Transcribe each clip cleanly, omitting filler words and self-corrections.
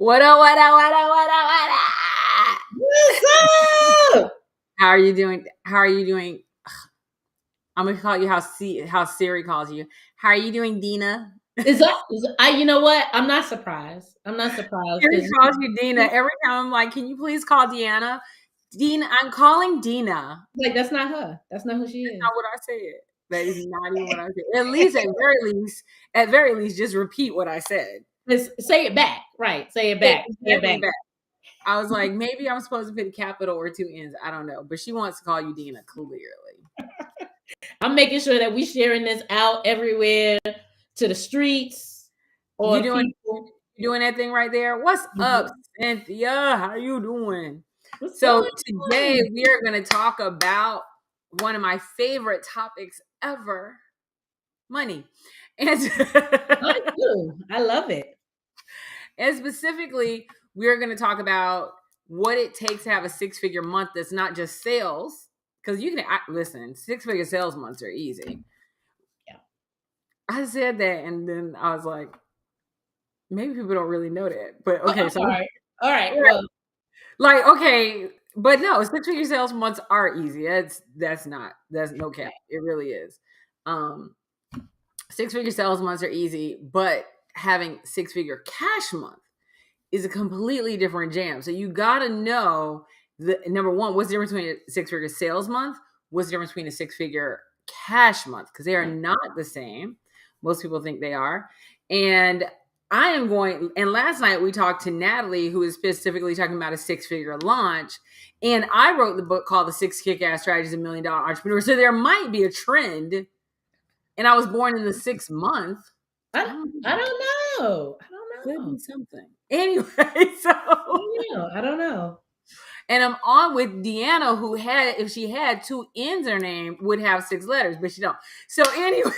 What up, what up, what up, what up, what up? What's up? How are you doing? How are you doing? I'm gonna call you how Siri calls you. How are you doing, Deana? You know what? I'm not surprised. I'm not surprised Siri because calls you Deana every time. I'm like, can you please call Deana? Deana, I'm calling Deana. like that's not her. That's not who she That's is. not what I said. That is not even what I said. At very least, just repeat what I said. Say it back. Right. Say it Say back. it Say it back. back. I was like, maybe I'm supposed to put a capital or two N's. I don't know, but she wants to call you Deana clearly. I'm making sure that we sharing this out everywhere to the streets or You doing people. you doing that thing right there? What's up, Mhm. Cynthia? How you doing? What's So going today on? we are going to talk about one of my favorite topics ever, money. And, I do. I love it. and specifically, we're going to talk about what it takes to have a six-figure month that's not just sales. Because you can listen, six-figure sales months are easy. Yeah. I said that, and then I was like, maybe people don't really know that. But okay, so All right. All right. Well, like, okay, but no, six-figure sales months are easy. That's no cap. It really is. Six-figure sales months are easy, but having six-figure cash month is a completely different jam. So you gotta know the number one, what's the difference between a six-figure sales month? What's the difference between a six-figure cash month? Because they are not the same. Most people think they are. And I am going, and last night we talked to Natalie, who is specifically talking about a six-figure launch. And I wrote the book called The Six Kick-Ass Strategies of $1 Million Entrepreneur. So there might be a trend. And I was born in the 6th month. I don't know. I don't Could know. be something. Anyway, so I don't know. and I'm on with Deana, who had, if she had two N's in her name, would have 6 letters, but she don't. So anyway,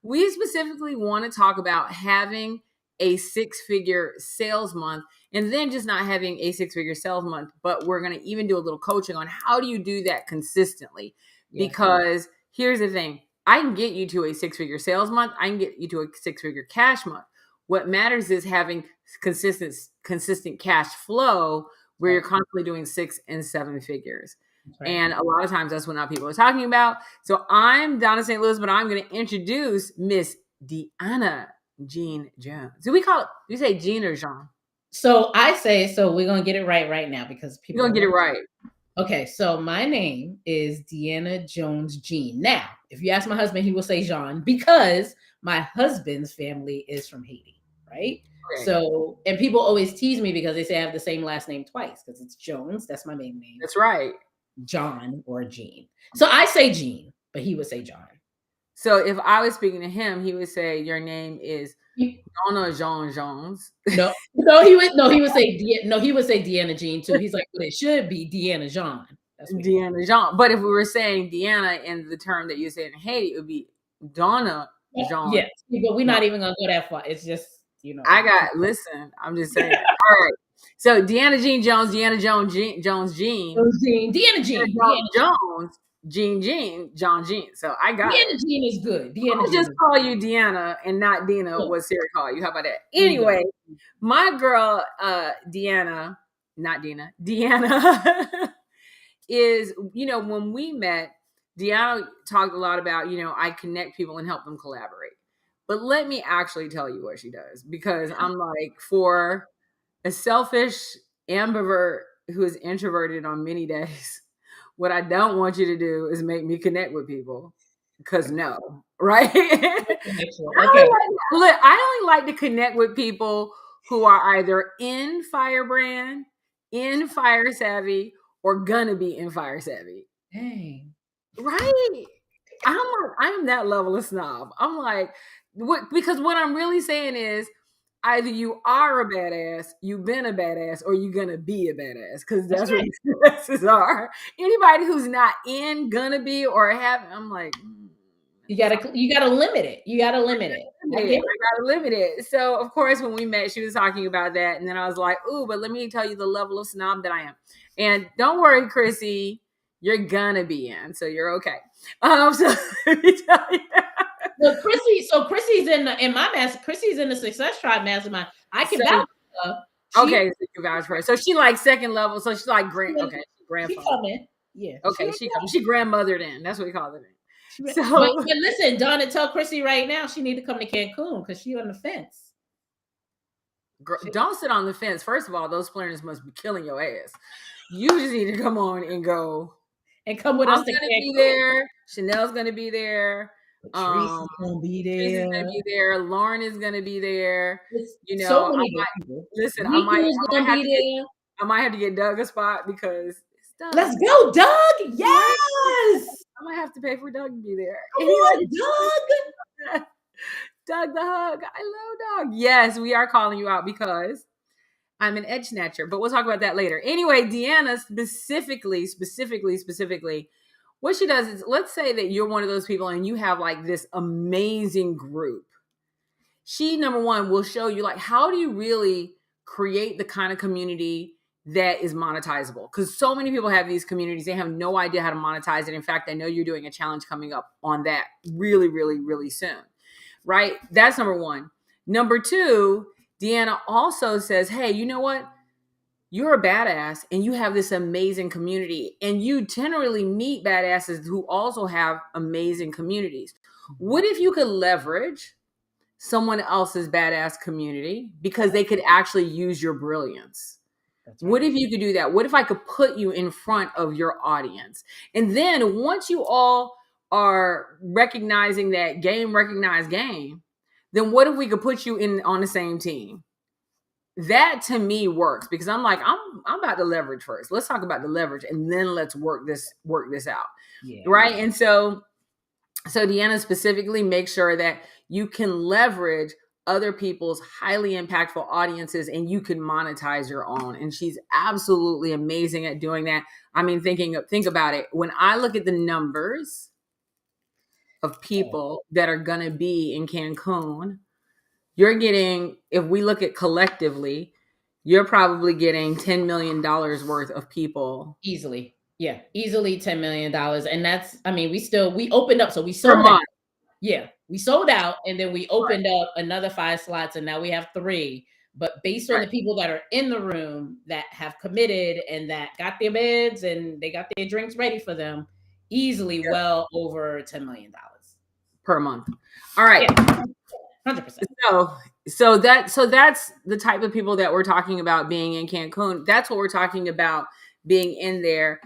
we specifically want to talk about having a six-figure sales month, and then just not having a six-figure sales month, but we're going to even do a little coaching on how do you do that consistently. Yeah. Because here's the thing. I can get you to a six-figure sales month. I can get you to a six-figure cash month. What matters is having consistent cash flow where you're constantly doing 6 and 7 figures. Right. And a lot of times that's what not people are talking about. So I'm down in St. Louis, but I'm going to introduce Miss Deana Jean Jones. Do we call it, do you say Jean or Jean? So I say, so we're going to get it right now because people You're going to get it right. Okay, so my name is Deana Jones Jean. Now, if you ask my husband, he will say Jean because my husband's family is from Haiti, right? Okay. So, and people always tease me because they say I have the same last name twice because it's Jones. That's my main name. That's right. John or Jean. So I say Jean, but he would say John. So if I was speaking to him, he would say your name is Donna Jean Jones. No, he would say Deana Jean too. He's like, but it should be Deana Jean. That's Deana Jean. But if we were saying Deana in the term that you said in Haiti, it would be Donna Jean. Yes, but we're not even gonna go that far. It's just, listen, I'm just saying. All right. So Deana Jean Jones, Deana Jones Jean, Jones Jean. Deana Jean. Jones, Jean, John Jean. So I got Deana it. Jean is good. I'll just call you Deana and not Deana, what Sarah call you. How about that? Anyway, my girl Deana, not Deana, Deana is, when we met, Deana talked a lot about, I connect people and help them collaborate. But let me actually tell you what she does, because I'm like, for a selfish ambivert who is introverted on many days, what I don't want you to do is make me connect with people, because no, right? Okay. I only like to connect with people who are either in Firebrand, in Fire Savvy, or gonna be in Fire Savvy. Dang. Right? I'm that level of snob. I'm like, because what I'm really saying is, either you are a badass, you've been a badass, or you're gonna be a badass, because that's what badasses are. Anybody who's not gonna be, or have, I'm like, you gotta limit it. You gotta limit it. I gotta limit it. So of course, when we met, she was talking about that, and then I was like, "Ooh, but let me tell you the level of snob that I am." And don't worry, Chrissy, you're gonna be in, so you're okay. So let me tell you. Well, Chrissy's in my master. Chrissy's in the Success Tribe mastermind. I can vouch So for her. okay, so you can vouch for her. So she like second level. So she's like She grandfather. coming. Yeah. Okay, she coming. She grandmothered in. That's what we call it. But So listen, Donna, tell Chrissy right now she need to come to Cancun because she on the fence. don't sit on the fence. First of all, those planners must be killing your ass. You just need to come on and go. And come with I'm us to gonna Cancun. be there. Chanel's gonna be there. Patrice is gonna be there. Gonna be there. Lauren is gonna be there. You know, so many people. Listen. Rico is gonna be there. I might have to get Doug a spot because it's Doug. Let's go, Doug. Yes. I might have to pay for Doug to be there. Come on, Doug. Doug the hug. I love Doug. Yes, we are calling you out because I'm an edge snatcher, but we'll talk about that later. Anyway, Deana specifically, what she does is, let's say that you're one of those people and you have like this amazing group. She, number one, will show you like, how do you really create the kind of community that is monetizable? Because so many people have these communities, they have no idea how to monetize it. In fact, I know you're doing a challenge coming up on that really, really, really soon, right? That's number one. Number two, Deana also says, hey, you know what? You're a badass and you have this amazing community, and you generally meet badasses who also have amazing communities. What if you could leverage someone else's badass community because they could actually use your brilliance? Right. What if you could do that? What if I could put you in front of your audience? And then once you all are recognizing that game recognized game, then what if we could put you in on the same team? That to me works because I'm like, I'm about to leverage first. Let's talk about the leverage and then let's work this out. Yeah. Right. And so Deana specifically makes sure that you can leverage other people's highly impactful audiences and you can monetize your own. And she's absolutely amazing at doing that. I mean, think about it. When I look at the numbers of people that are going to be in Cancun, you're getting, if we look at collectively, you're probably getting $10 million worth of people. Easily. Yeah. Easily $10 million. And that's, I mean, we opened up. So we sold out. Yeah. We sold out and then we opened up another 5 slots and now we have 3. But based on the people that are in the room that have committed and that got their beds and they got their drinks ready for them, easily well over $10 million per month. All right. Yeah. 100%. So that's the type of people that we're talking about being in Cancun. That's what we're talking about being in there.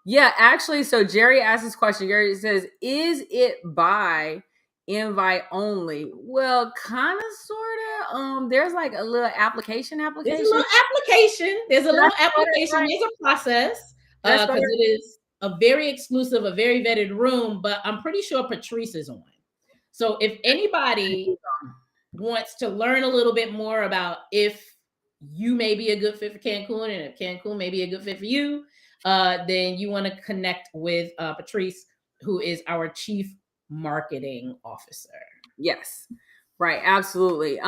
Yeah, actually, so Jerry asked this question. Jerry says, is it by invite only? Well, kind of, sort of. There's like a little application. There's a little application. There's a process because it is a very exclusive, a very vetted room, but I'm pretty sure Patrice is on. So if anybody wants to learn a little bit more about if you may be a good fit for Cancun and if Cancun may be a good fit for you, then you want to connect with Patrice, who is our Chief Marketing Officer. Yes, right. Absolutely.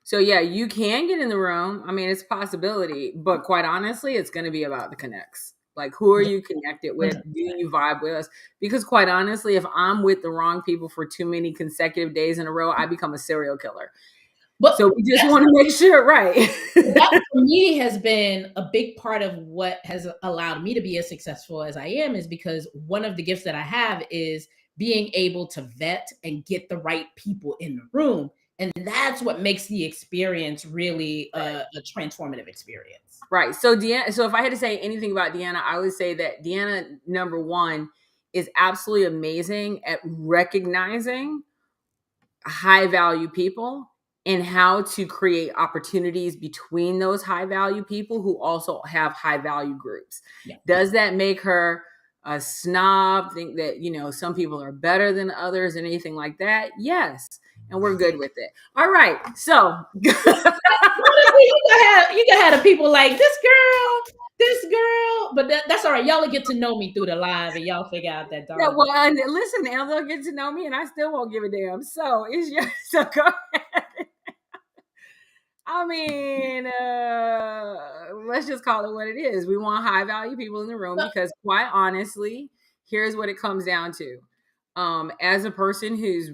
So yeah, you can get in the room. I mean, it's a possibility, but quite honestly, it's going to be about the connects. Like, who are you connected with? Do you vibe with us? Because quite honestly, if I'm with the wrong people for too many consecutive days in a row, I become a serial killer. But so we just want to make sure, right? That for me has been a big part of what has allowed me to be as successful as I am, is because one of the gifts that I have is being able to vet and get the right people in the room. And that's what makes the experience really a transformative experience. Right. So Deana, so if I had to say anything about Deana, I would say that Deana, number one, is absolutely amazing at recognizing high value people and how to create opportunities between those high value people who also have high value groups. Yeah. Does that make her a snob? Think that, you know, some people are better than others and anything like that? Yes. And we're good with it. All right. So you can have the people like this girl, but that's all right. Y'all will get to know me through the live and y'all figure out that dog. Yeah, well, and listen, and they'll get to know me and I still won't give a damn. So it's your, so go ahead. I mean, let's just call it what it is. We want high value people in the room because quite honestly, here's what it comes down to. As a person who's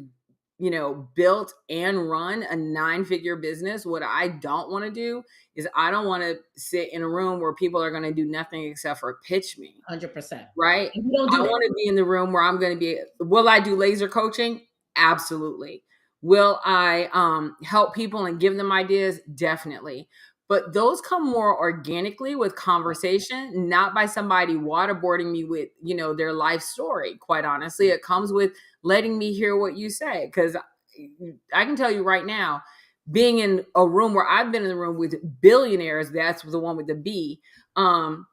built and run a 9-figure business, what I don't want to do is I don't want to sit in a room where people are going to do nothing except for pitch me. 100%. Right? And you don't do I want to be in the room where I'm going to be. Will I do laser coaching? Absolutely. Will I help people and give them ideas? Definitely. But those come more organically with conversation, not by somebody waterboarding me with, their life story. Quite honestly, it comes with letting me hear what you say. Because I can tell you right now, being in a room where I've been in the room with billionaires, that's the one with the B. I'll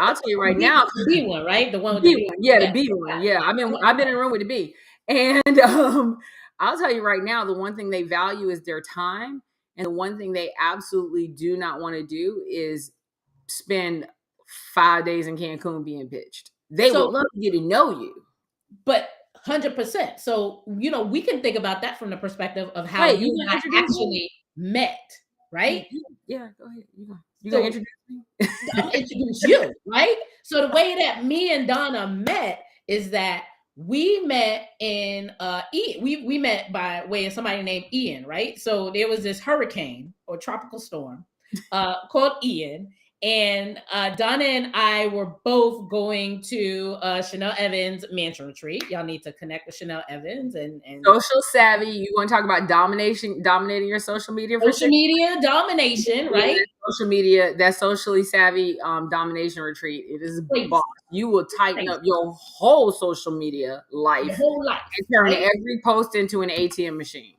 tell you right now, the B one, right? The one with the the B one, yeah, the B one, yeah. I've been in a room with the B, and I'll tell you right now, the one thing they value is their time, and the one thing they absolutely do not want to do is spend 5 days in Cancun being pitched. They would love to get to know you, but 100%. So we can think about that from the perspective of how you and I actually met, right? Yeah, go ahead. You gonna introduce me? I'm introduce you, right? So the way that me and Deana met is that we met in we met by way of somebody named Ian, right? So there was this hurricane or tropical storm called Ian, and Deana and I were both going to Chanel Evans mansion retreat. Y'all need to connect with Chanel Evans and social savvy. You want to talk about dominating your social media? Social media domination, right? Social media, that socially savvy domination retreat. It is boss. You will tighten up your whole social media life, and turn every post into an ATM machine.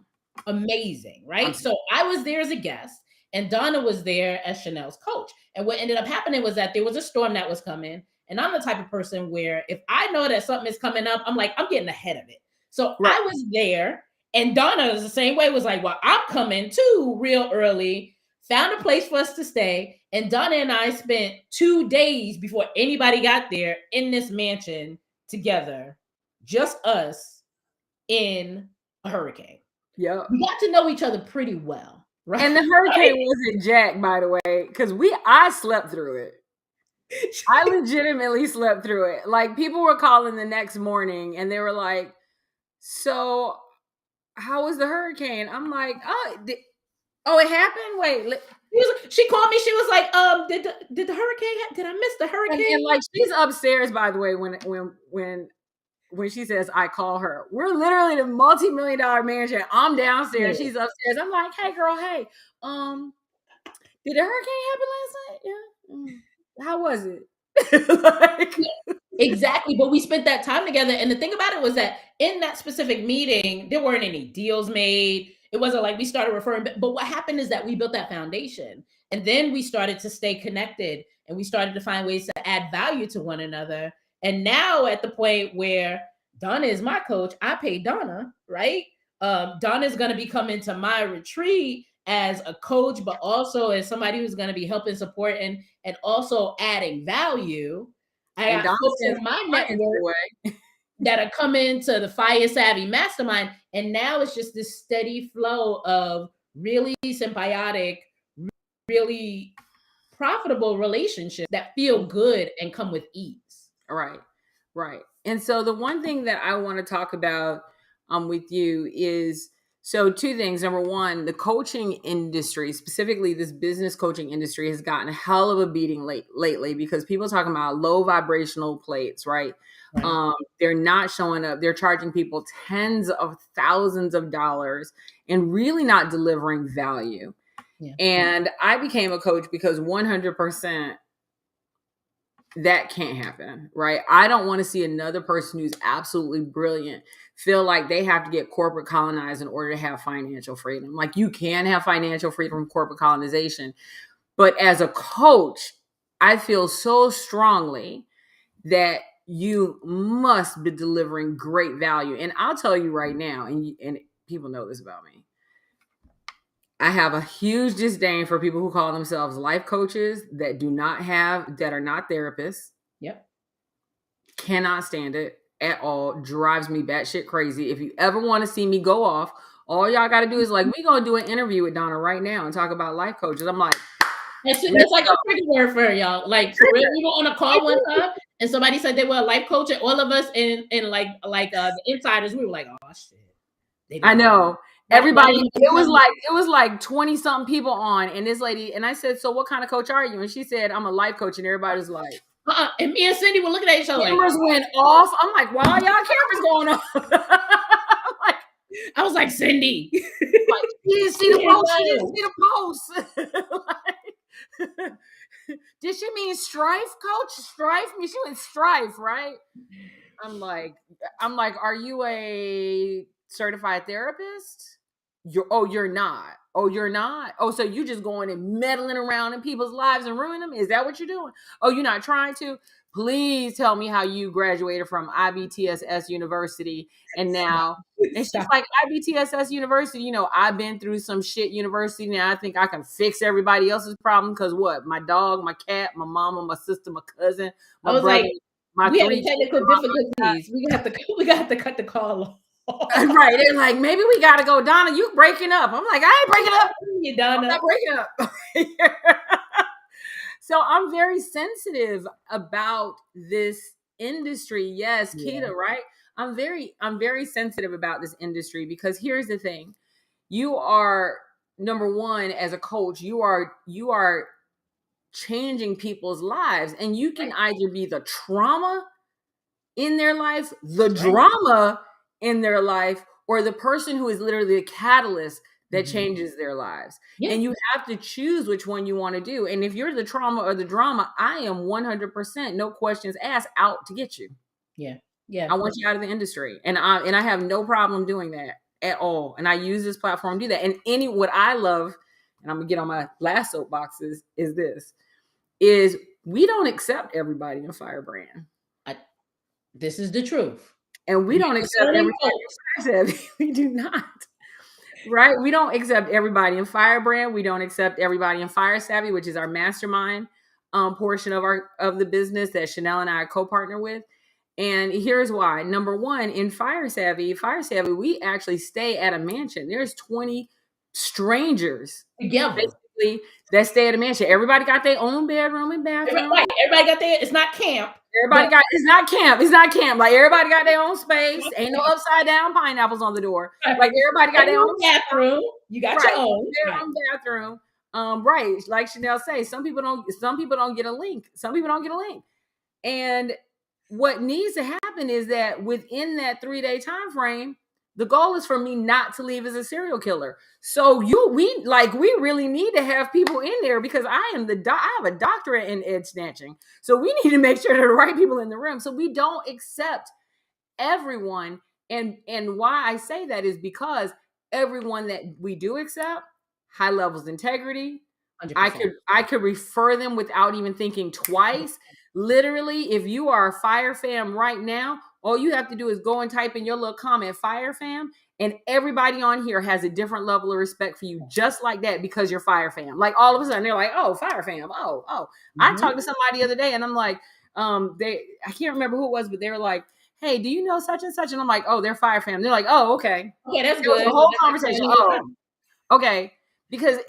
Amazing, right? So I was there as a guest, and Deana was there as Chanel's coach. And what ended up happening was that there was a storm that was coming. And I'm the type of person where if I know that something is coming up, I'm like, I'm getting ahead of it. So I was there, and Deana was the same way, was like, well, I'm coming too real early, found a place for us to stay. And Deana and I spent 2 days before anybody got there in this mansion together, just us in a hurricane. Yeah, we got to know each other pretty well, right? And the hurricane wasn't Jack, by the way, because I slept through it. I legitimately slept through it. Like, people were calling the next morning, and they were like, "So, how was the hurricane?" I'm like, "Oh, it happened. Wait." She called me. She was like, "Did the hurricane? Did I miss the hurricane?" And like, she's upstairs, by the way. When she says I call her, we're literally in a multi-million-dollar mansion. I'm downstairs, she's upstairs. I'm like, "Hey, girl, hey, did the hurricane happen last night? Yeah, how was it?" Exactly, but we spent that time together. And the thing about it was that in that specific meeting, there weren't any deals made. It wasn't like we started referring, but what happened is that we built that foundation, and then we started to stay connected, and we started to find ways to add value to one another. And now at the point where Deana is my coach, I pay Deana, right? Deana is going to be coming to my retreat as a coach, but also as somebody who's going to be helping support and also adding value. I got folks in my network that are coming to the FYRE Savvy Mastermind, and now it's just this steady flow of really symbiotic, really profitable relationships that feel good and come with ease. Right. And so the one thing that I want to talk about with you is, so 2 things. Number one, the coaching industry, specifically this business coaching industry, has gotten a hell of a beating lately because people are talking about low vibrational plates, right? They're not showing up. They're charging people tens of thousands of dollars and really not delivering value. Yeah. And I became a coach because 100% that can't happen, right? I don't want to see another person who's absolutely brilliant feel like they have to get corporate colonized in order to have financial freedom. Like, you can have financial freedom from corporate colonization. But as a coach, I feel so strongly that you must be delivering great value. And I'll tell you right now, and people know this about me, I have a huge disdain for people who call themselves life coaches that are not therapists. Yep. Cannot stand it at all. Drives me batshit crazy. If you ever want to see me go off, all y'all got to do is like, we going to do an interview with Deana right now and talk about life coaches. I'm like, it's like a trigger word for y'all. Like, for real, we were on a call one time and somebody said they were a life coach, and all of us in like the insiders, we were like, oh shit. I know. Everybody, it was like 20 something people on, and this lady, and I said, so what kind of coach are you? And she said, I'm a life coach, and everybody was like, And me and Cindy were looking at each other. Cameras went off. I'm like, why y'all cameras going off? I was like, Cindy. Like, she didn't see the post. She didn't see the post. Like, did she mean strife, coach? Strife? I mean, she went strife, right? I'm like, are you a certified therapist? You're not. Oh, you're not. Oh, so you just going and meddling around in people's lives and ruining them? Is that what you're doing? Oh, you're not trying to? Please tell me how you graduated from IBTSS University and now. And she's like, IBTSS University, you know, I've been through some shit university. Now I think I can fix everybody else's problem. Because what? My dog, my cat, my mama, my sister, my cousin, my brother. Like, we have technical difficulties. We got to cut the call off. Right. They're like, maybe we got to go. Donna, you breaking up. I'm like, I ain't breaking up. You, Donna. I'm not breaking up. So I'm very sensitive about this industry. Yes, Keita, right? I'm very sensitive about this industry because here's the thing. You are, number one, as a coach, you are changing people's lives, and you can either be the trauma in their life, the drama in their life, or the person who is literally the catalyst that changes their lives. Yeah. And you have to choose which one you want to do. And if you're the trauma or the drama, I am 100%, no questions asked, out to get you. Yeah. Yeah. I want you out of the industry. And I have no problem doing that at all. And I use this platform to do that. And what I love, and I'm gonna get on my last soapboxes, is we don't accept everybody in Firebrand. This is the truth. And we don't accept everybody. We do not. Right? We don't accept everybody in Firebrand. We don't accept everybody in Fire Savvy, which is our mastermind portion of the business that Chanel and I co-partner with. And here's why. Number one, in Fire Savvy, we actually stay at a mansion. There's 20 strangers basically that stay at a mansion. Everybody got their own bedroom and bathroom. Right. Everybody got their, it's not camp. It's not camp. Like everybody got their own space. Ain't no upside down pineapples on the door. Like everybody got their own bathroom. You got your own. Their own bathroom. Right. Like Chanel says, some people don't get a link. And what needs to happen is that within that 3-day time frame, the goal is for me not to leave as a serial killer. So we really need to have people in there because I have a doctorate in egg snatching. So we need to make sure there are the right people in the room. So we don't accept everyone. And why I say that is because everyone that we do accept, high levels of integrity. 100%. I could refer them without even thinking twice. Literally, if you are a Fire Fam right now, all you have to do is go and type in your little comment, Fire Fam, and everybody on here has a different level of respect for you, just like that, because you're Fire Fam. Like all of a sudden, they're like, "Oh, Fire Fam." Oh. I talked to somebody the other day, and I'm like, I can't remember who it was, but they were like, "Hey, do you know such and such?" And I'm like, "Oh, they're Fire Fam." They're like, "Oh, okay." Yeah, that's good. The whole conversation. Oh, okay. Because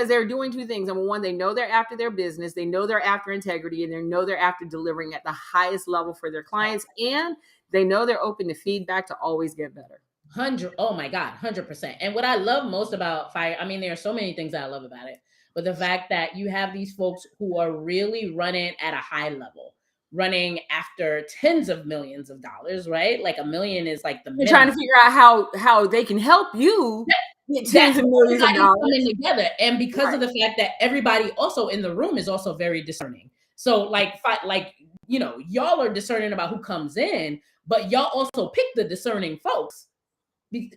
they're doing two things. Number one, they know they're after their business. They know they're after integrity, and they know they're after delivering at the highest level for their clients. And they know they're open to feedback to always get better. 100. Oh my God, 100%. And what I love most about Fire, I mean, there are so many things that I love about it, but the fact that you have these folks who are really running at a high level, running after tens of millions of dollars, right? Like $1 million is like the minimum. Trying to figure out how they can help you. Tens of millions of dollars coming together, and because of the fact that everybody also in the room is also very discerning. So, like y'all are discerning about who comes in, but y'all also pick the discerning folks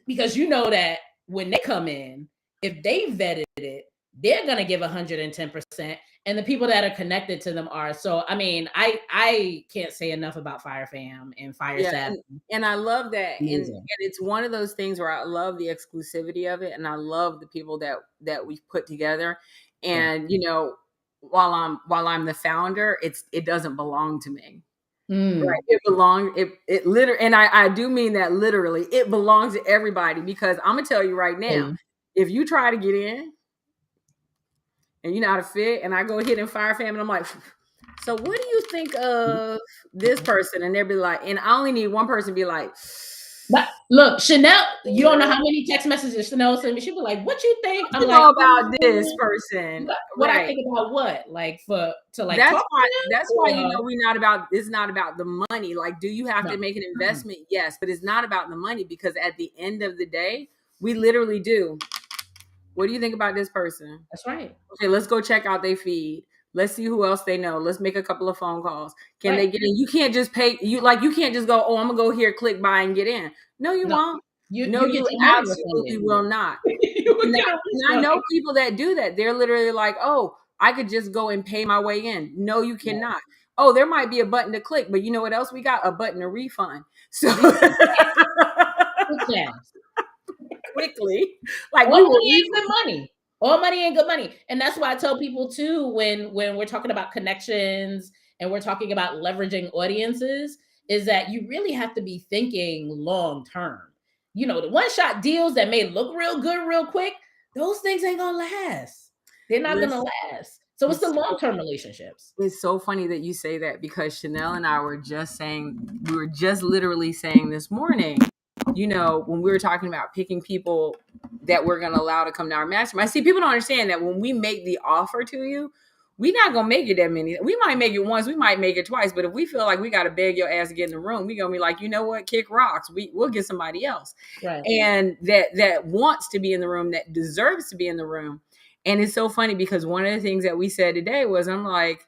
because you know that when they come in, if they vetted it, they're gonna give 110%, and the people that are connected to them are. So, I mean, I can't say enough about Fire Fam and Fire Savvy. And I love that. And it's one of those things where I love the exclusivity of it, and I love the people that we've put together. And while I'm the founder, it doesn't belong to me. Right? It literally, and I do mean that literally. It belongs to everybody because I'm gonna tell you right now, if you try to get in and you're not a fit, and I go hit in Fire Fam, and I'm like, so what do you think of this person? And they'll be like, and I only need one person to be like, But look, Chanel, you don't know how many text messages Chanel sent me. She'd be like, "What you think?" I'm You like, know about this person, what I right? think about what? Like to like That's talk why to that's them why or we're not about it's not about the money. Like, do you have no? to make an Mm-mm. investment? Yes, but it's not about the money because at the end of the day, we literally do. What do you think about this person? That's right. Okay, let's go check out their feed. Let's see who else they know. Let's make a couple of phone calls. Can they Right. get in? You can't just pay you can't just go, oh, I'm gonna go here, click buy and get in. No, you No, won't. No, you get you your money absolutely refunded. will not. You would And get a I refund. know people that do that. They're literally like, oh, I could just go and pay my way in. No, you No. cannot. Oh, there might be a button to click, but you know what else we got? A button to refund. So Quick jabs. quickly, like we All will money ain't good money. All money ain't good money. And that's why I tell people too, when we're talking about connections and we're talking about leveraging audiences, is that you really have to be thinking long term. You know, the one shot deals that may look real good real quick, those things ain't gonna last. They're not gonna listen. last. So it's the It's long term relationships. It's so funny that you say that because Chanel and I were just saying, we were just literally saying this morning, when we were talking about picking people that we're going to allow to come to our mastermind. See, people don't understand that when we make the offer to you, we're not going to make it that many. We might make it once, we might make it twice, but if we feel like we got to beg your ass to get in the room, we're going to be like, you know what, kick rocks. We'll get somebody else. Right. And that wants to be in the room, that deserves to be in the room. And it's so funny because one of the things that we said today was, I'm like,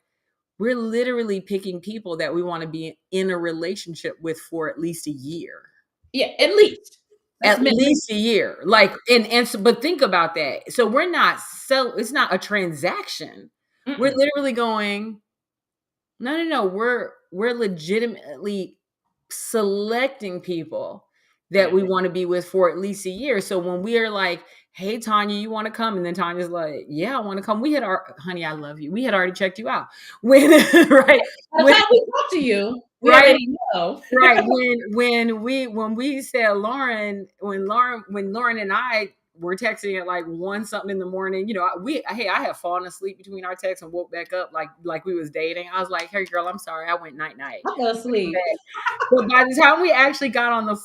we're literally picking people that we want to be in a relationship with for at least a year. Yeah, at least. That's At minimum. least a year. Like, and so, but think about that. So it's not a transaction. We're Mm-mm. literally going, no. We're legitimately selecting people that Yeah. we want to be with for at least a year. So when we are like, hey Tanya, you want to come? And then Tanya's like, yeah, I want to come. We had our honey, I love you. We had already checked you out. When right. By the When time we talk to you, we right. already know. Right. When we said when Lauren and I were texting at like one something in the morning, I had fallen asleep between our texts and woke back up like we was dating. I was like, hey girl, I'm sorry, I went night night. I fell asleep. But by the time we actually got on the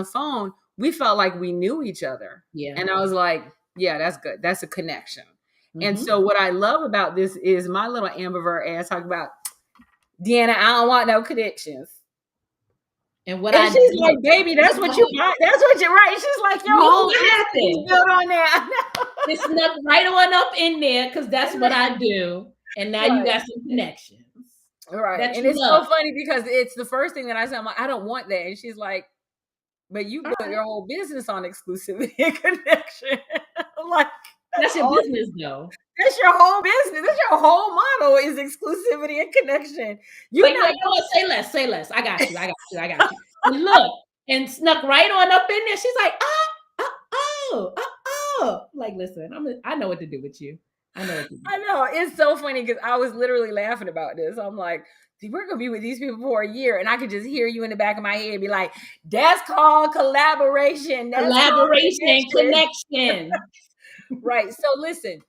phone, we felt like we knew each other. Yeah. And I was like, yeah, that's good. That's a connection. And Mm-hmm. so what I love about this is my little ambivert ass talk about, Deana, I don't want no connections. And what And I she's did, like, baby, that's what you got. That's what you're right. She's like, your look whole what business is happened. built on that. It snuck right on up in there because that's what I do. And now you Right. got some connections Right. that And you it's so love. funny because it's the first thing that I said. I'm like, I don't want that. And she's like, but you All built right. your whole business on exclusivity and connection. Like, that's That's your all. business, though. That's your whole business. That's your whole model is exclusivity and connection. You're Like, not. you know what? Say less. Say less. I got you. I got you. I got you. And look, and snuck right on up in there. She's like, oh. Like, listen, I know what to do with you. I know what to do. I know. It's so funny because I was literally laughing about this. I'm like, see, we're gonna be with these people for a year, and I could just hear you in the back of my head be like, "That's called collaboration. That's called Collaboration, connection." connection. Right. So listen,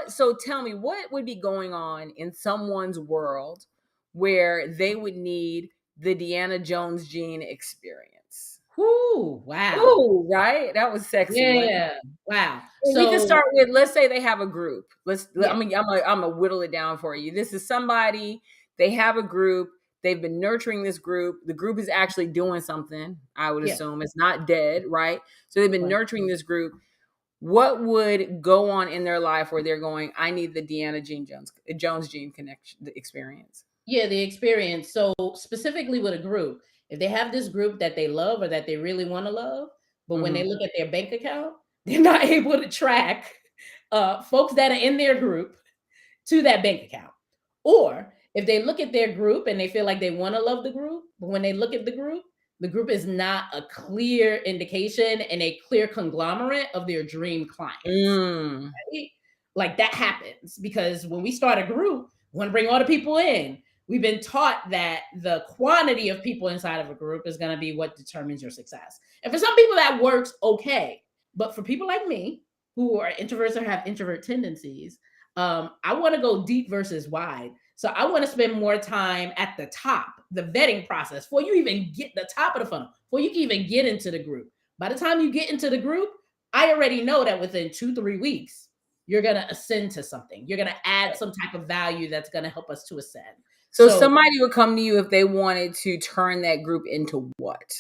so tell me, what would be going on in someone's world where they would need the Deana Jones Jean experience? Whoo, wow. Ooh, right? That was sexy, wasn't it? Yeah. Wow. Well, we can So, start with, let's say they have a group. yeah. I'm gonna whittle it down for you. This is somebody, they have a group, they've been nurturing this group. The group is actually doing something, I would Yeah. assume. It's not dead, right? So they've been Right. nurturing this group. What would go on in their life where they're going, I need the Jones Jean connection, the experience? Yeah, the experience. So specifically with a group, if they have this group that they love or that they really want to love, but when they Mhm. look at their bank account, they're not able to track folks that are in their group to that bank account. Or if they look at their group and they feel like they want to love the group, but when they look at the group is not a clear indication and a clear conglomerate of their dream clients. Mm. Right? Like that happens because when we start a group, we want to bring all the people in. We've been taught that the quantity of people inside of a group is going to be what determines your success. And for some people, that works okay. But for people like me, who are introverts or have introvert tendencies, I want to go deep versus wide. So I want to spend more time at the top the vetting process, before you even get the top of the funnel, before you can even get into the group. By the time you get into the group, I already know that within 2-3 weeks, you're going to ascend to something. You're going to add some type of value that's going to help us to ascend. So somebody would come to you if they wanted to turn that group into what?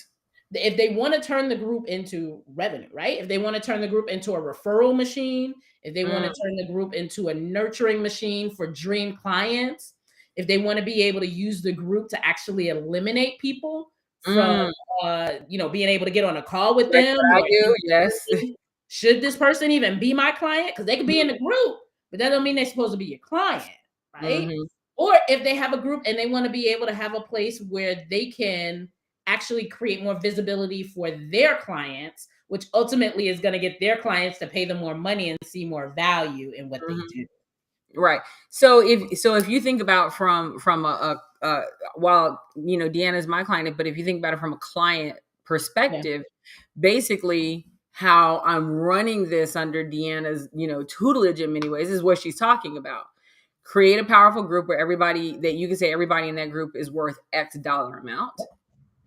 If they want to turn the group into revenue, right? If they want to turn the group into a referral machine, if they want to turn the group into a nurturing machine for dream clients, if they want to be able to use the group to actually eliminate people from, being able to get on a call with them. I do, yes. Should this person even be my client? Because they could be in the group, but that don't mean they're supposed to be your client, right? Or if they have a group and they want to be able to have a place where they can actually create more visibility for their clients, which ultimately is going to get their clients to pay them more money and see more value in what they do. Right. So if you think about from a while, Deanna's my client, but if you think about it from a client perspective, basically how I'm running this under Deanna's, tutelage in many ways is what she's talking about. Create a powerful group where everybody that you can say everybody in that group is worth X dollar amount.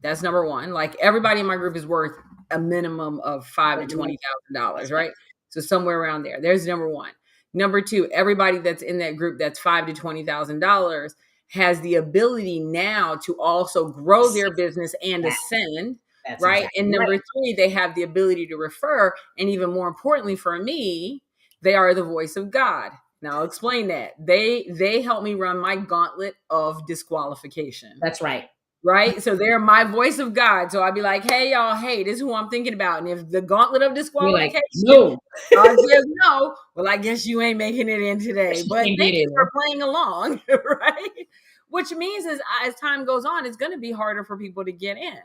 That's number one. Like everybody in my group is worth a minimum of $5,000 to $20,000, right? So somewhere around there. There's number one. Number two, everybody that's in that group that's $5,000 to $20,000 has the ability now to also grow their business and ascend, right? Exactly. And number three, they have the ability to refer. And even more importantly for me, they are the voice of God. Now I'll explain that. They help me run my gauntlet of disqualification. That's right. Right? So they're my voice of God. So I'd be like, hey, y'all, hey, this is who I'm thinking about. And if the gauntlet of disqualification, no. I says no, well, I guess you ain't making it in today. But thank you for playing along, right? Which means as time goes on, it's going to be harder for people to get in.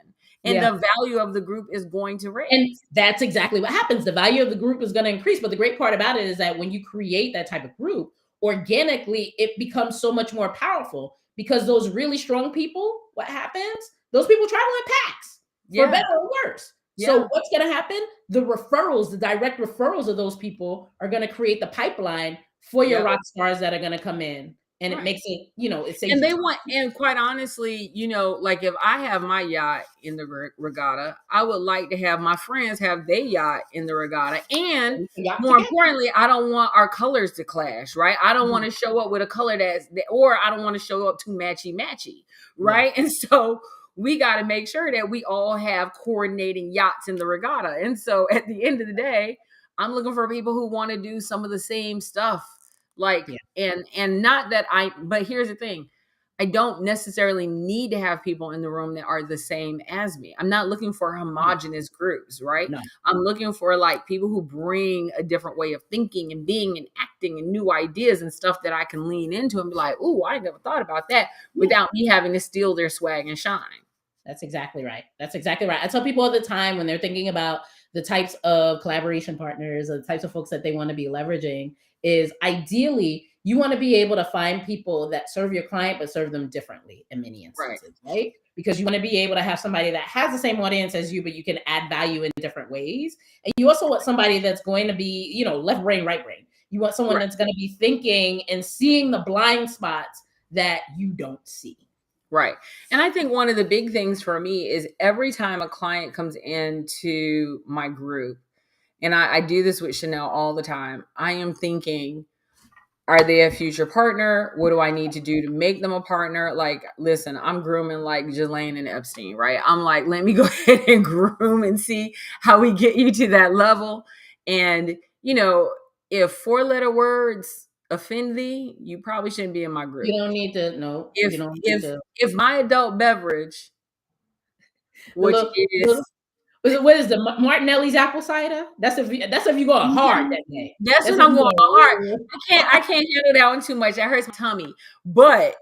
And the value of the group is going to raise. And that's exactly what happens. The value of the group is going to increase. But the great part about it is that when you create that type of group, organically, it becomes so much more powerful. Because those really strong people, what happens? Those people travel in packs, for better or worse. So what's going to happen? The referrals, the direct referrals of those people are going to create the pipeline for your rock stars that are going to come in. And it makes it, it's and they want, and quite honestly, like if I have my yacht in the regatta, I would like to have my friends have their yacht in the regatta. And more importantly, I don't want our colors to clash, right? I don't want to show up with a color or I don't want to show up too matchy, right? And so we got to make sure that we all have coordinating yachts in the regatta. And so at the end of the day, I'm looking for people who want to do some of the same stuff. And not that but here's the thing. I don't necessarily need to have people in the room that are the same as me. I'm not looking for homogenous groups, right? No. I'm looking for like people who bring a different way of thinking and being and acting and new ideas and stuff that I can lean into and be like, ooh, I never thought about that without me having to steal their swag and shine. That's exactly right. That's exactly right. I tell people all the time when they're thinking about the types of collaboration partners or the types of folks that they want to be leveraging is ideally you want to be able to find people that serve your client, but serve them differently in many instances, right? Because you want to be able to have somebody that has the same audience as you, but you can add value in different ways. And you also want somebody that's going to be, left brain, right brain. You want someone that's going to be thinking and seeing the blind spots that you don't see. Right. And I think one of the big things for me is every time a client comes into my group, and I do this with Chanel all the time, I am thinking, are they a future partner? What do I need to do to make them a partner? Like, listen, I'm grooming like Ghislaine and Epstein, right? I'm like, let me go ahead and groom and see how we get you to that level. And, if 4-letter words offend thee, you probably shouldn't be in my group. You don't need to know. If my adult beverage, which is what is the Martinelli's apple cider? That's if you going hard that day. That's when I'm going hard. I can't handle that one too much. That hurts my tummy. But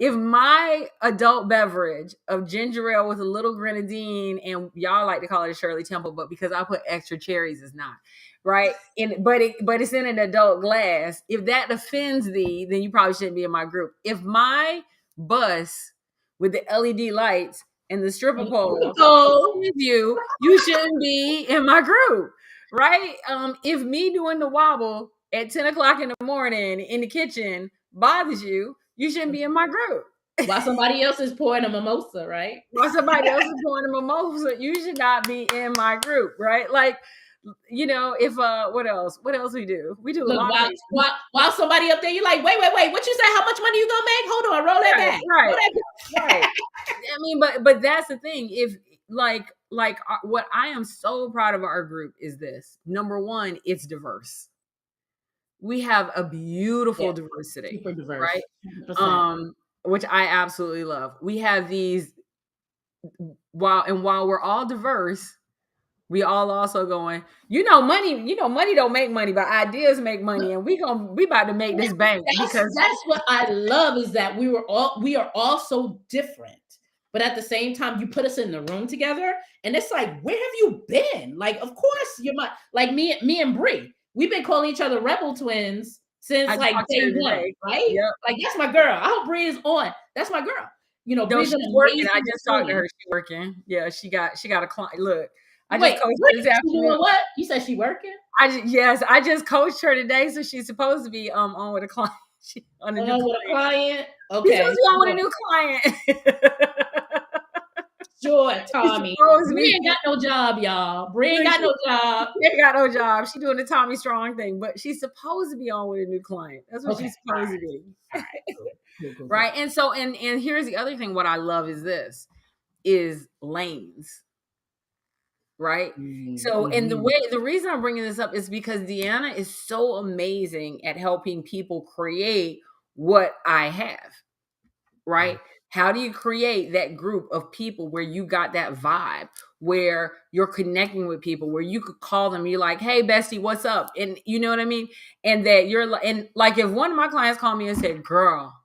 if my adult beverage of ginger ale with a little grenadine, and y'all like to call it a Shirley Temple, but because I put extra cherries, it's not. Right. But it's in an adult glass. If that offends thee, then you probably shouldn't be in my group. If my bus with the LED lights and the stripper pole offends you shouldn't be in my group. Right. If me doing the wobble at 10 o'clock in the morning in the kitchen bothers you, you shouldn't be in my group. While somebody else is pouring a mimosa, right? While somebody else is pouring a mimosa, you should not be in my group, right? Like, if what else? What else we do? We do a Look, lot of while, things. while while somebody up there, you're like, wait, what you say? How much money you gonna make? Hold on, roll that Right, back. right, Roll that right. I mean, but that's the thing. If what I am so proud of our group is this. Number one, it's diverse. We have a yeah, beautiful diversity, super diverse. right? 100%. Which I absolutely love. We have these while we're all diverse, we all also going, money don't make money, but ideas make money, and we about to make this bank because That's what I love is that we are all so different. But at the same time, you put us in the room together, and it's like, where have you been? Like, of course, you're my like me and Bree. We've been calling each other rebel twins since I like talked to day her one, today. right? Yep. Like, that's my girl. I hope Bree is on. That's my girl. No, Bree's an she's working. I amazing just talked to twin. her. She's working. Yeah, she got a client. Look, I just Wait, coached her this she afternoon. doing what? You said she working? Yes, I just coached her today, so she's supposed to be on with a client. On a new With a client. client? She's supposed Okay. to be on with a new client. Sure, She's Tommy. supposed to Bree be. ain't got no job, y'all. Bree ain't Look, got no job. she ain't got no job. She doing the Tommy Strong thing, but she's supposed to be on with a new client. That's what Okay. she's supposed to be. All right. Cool. Right. And so and here's the other thing. What I love is lanes. Right. So, and the reason I'm bringing this up is because Deana is so amazing at helping people create what I have. Right. How do you create that group of people where you got that vibe, where you're connecting with people, where you could call them, you're like, hey, bestie, what's up? And you know what I mean? And that and like, if one of my clients called me and said, girl,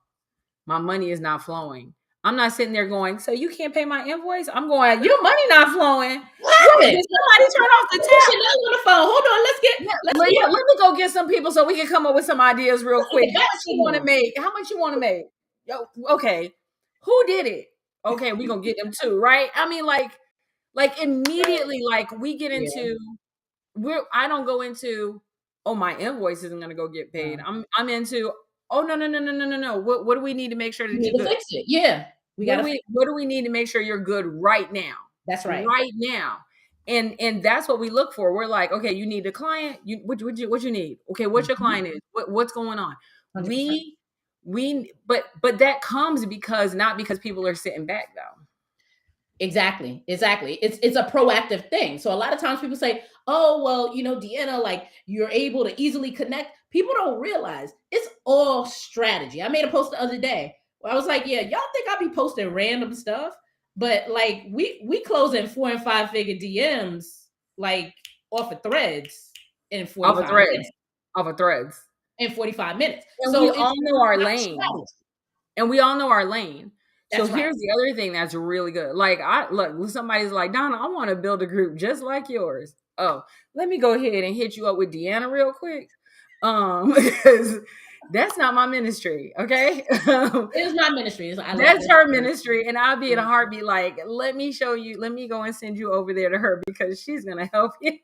my money is not flowing, I'm not sitting there going, so you can't pay my invoice? I'm going, your money not flowing. What Wait, happened? did somebody turn off the tap? Chanel on the phone. Hold on. Let me go get some people so we can come up with some ideas real quick. How much you want to make? How much you want to make? Yo, okay. Who did it? Okay, we're gonna get them too, right? I mean, like immediately, like we get into I don't go into, oh, my invoice isn't gonna go get paid. I'm into, oh, no. What do we need to make sure We that need you're to good? fix it. Yeah. What do we need to make sure you're good right now? That's right. Right now. And that's what we look for. We're like, okay, you need a client. What you need? Okay, what your client is? What's going on? 100%. But that comes not because people are sitting back though. Exactly. It's a proactive thing. So a lot of times people say, "Oh, well, Deanna, like you're able to easily connect." People don't realize it's all strategy. I made a post the other day where I was like, "Yeah, y'all think I be posting random stuff, but like we closing 4 and 5 figure DMs like off of threads in 45 minutes. Off of threads. In 45 minutes. And So we all know our lane. strategy. And we all know our lane. So That's right. here's the other thing that's really good. Like somebody's like, Donna, I want to build a group just like yours. Oh, let me go ahead and hit you up with Deana real quick. Because that's not my ministry. Okay. It's my ministry. That's her ministry. And I'll be in a heartbeat like, let me go and send you over there to her because she's gonna help you.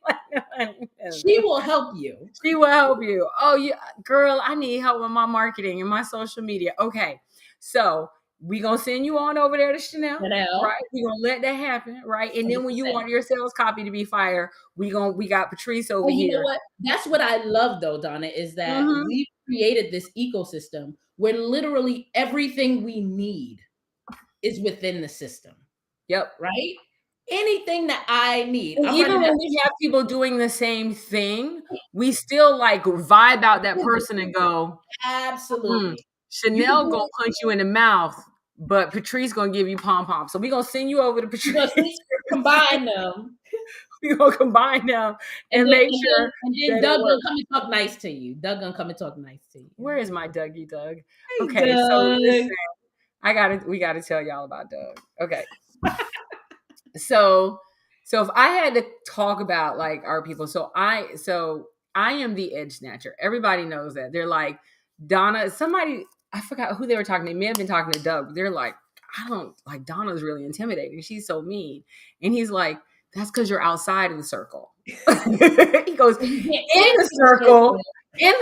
She will help you. She will help you. Oh, yeah, girl, I need help with my marketing and my social media. Okay. So we gonna send you on over there to Chanel. Right? We gonna let that happen, right? And then 100%. when you want your sales copy to be fire, we got Patrice over you here. Know what? That's what I love though, Donna, is that we've created this ecosystem where literally everything we need is within the system. Yep. Right? Anything that I need. And even when we have people doing the same thing, we still like vibe out that person and go, absolutely. Chanel gonna punch you in the mouth, but Patrice gonna give you pom pom. So we gonna send you over to Patrice. Combine them. We gonna combine them and make sure. And then Doug gonna come and talk nice to you. Doug gonna come and talk nice to you. Where is my Dougie Doug? Hey, okay, Doug. so listen, we gotta tell y'all about Doug. Okay. So if I had to talk about like our people, so I am the edge snatcher. Everybody knows that. They're like, Donna, I forgot who they were talking to. They may have been talking to Doug. They're like, I don't like, Donna's really intimidating. She's so mean. And he's like, that's because you're outside of the circle. He goes, in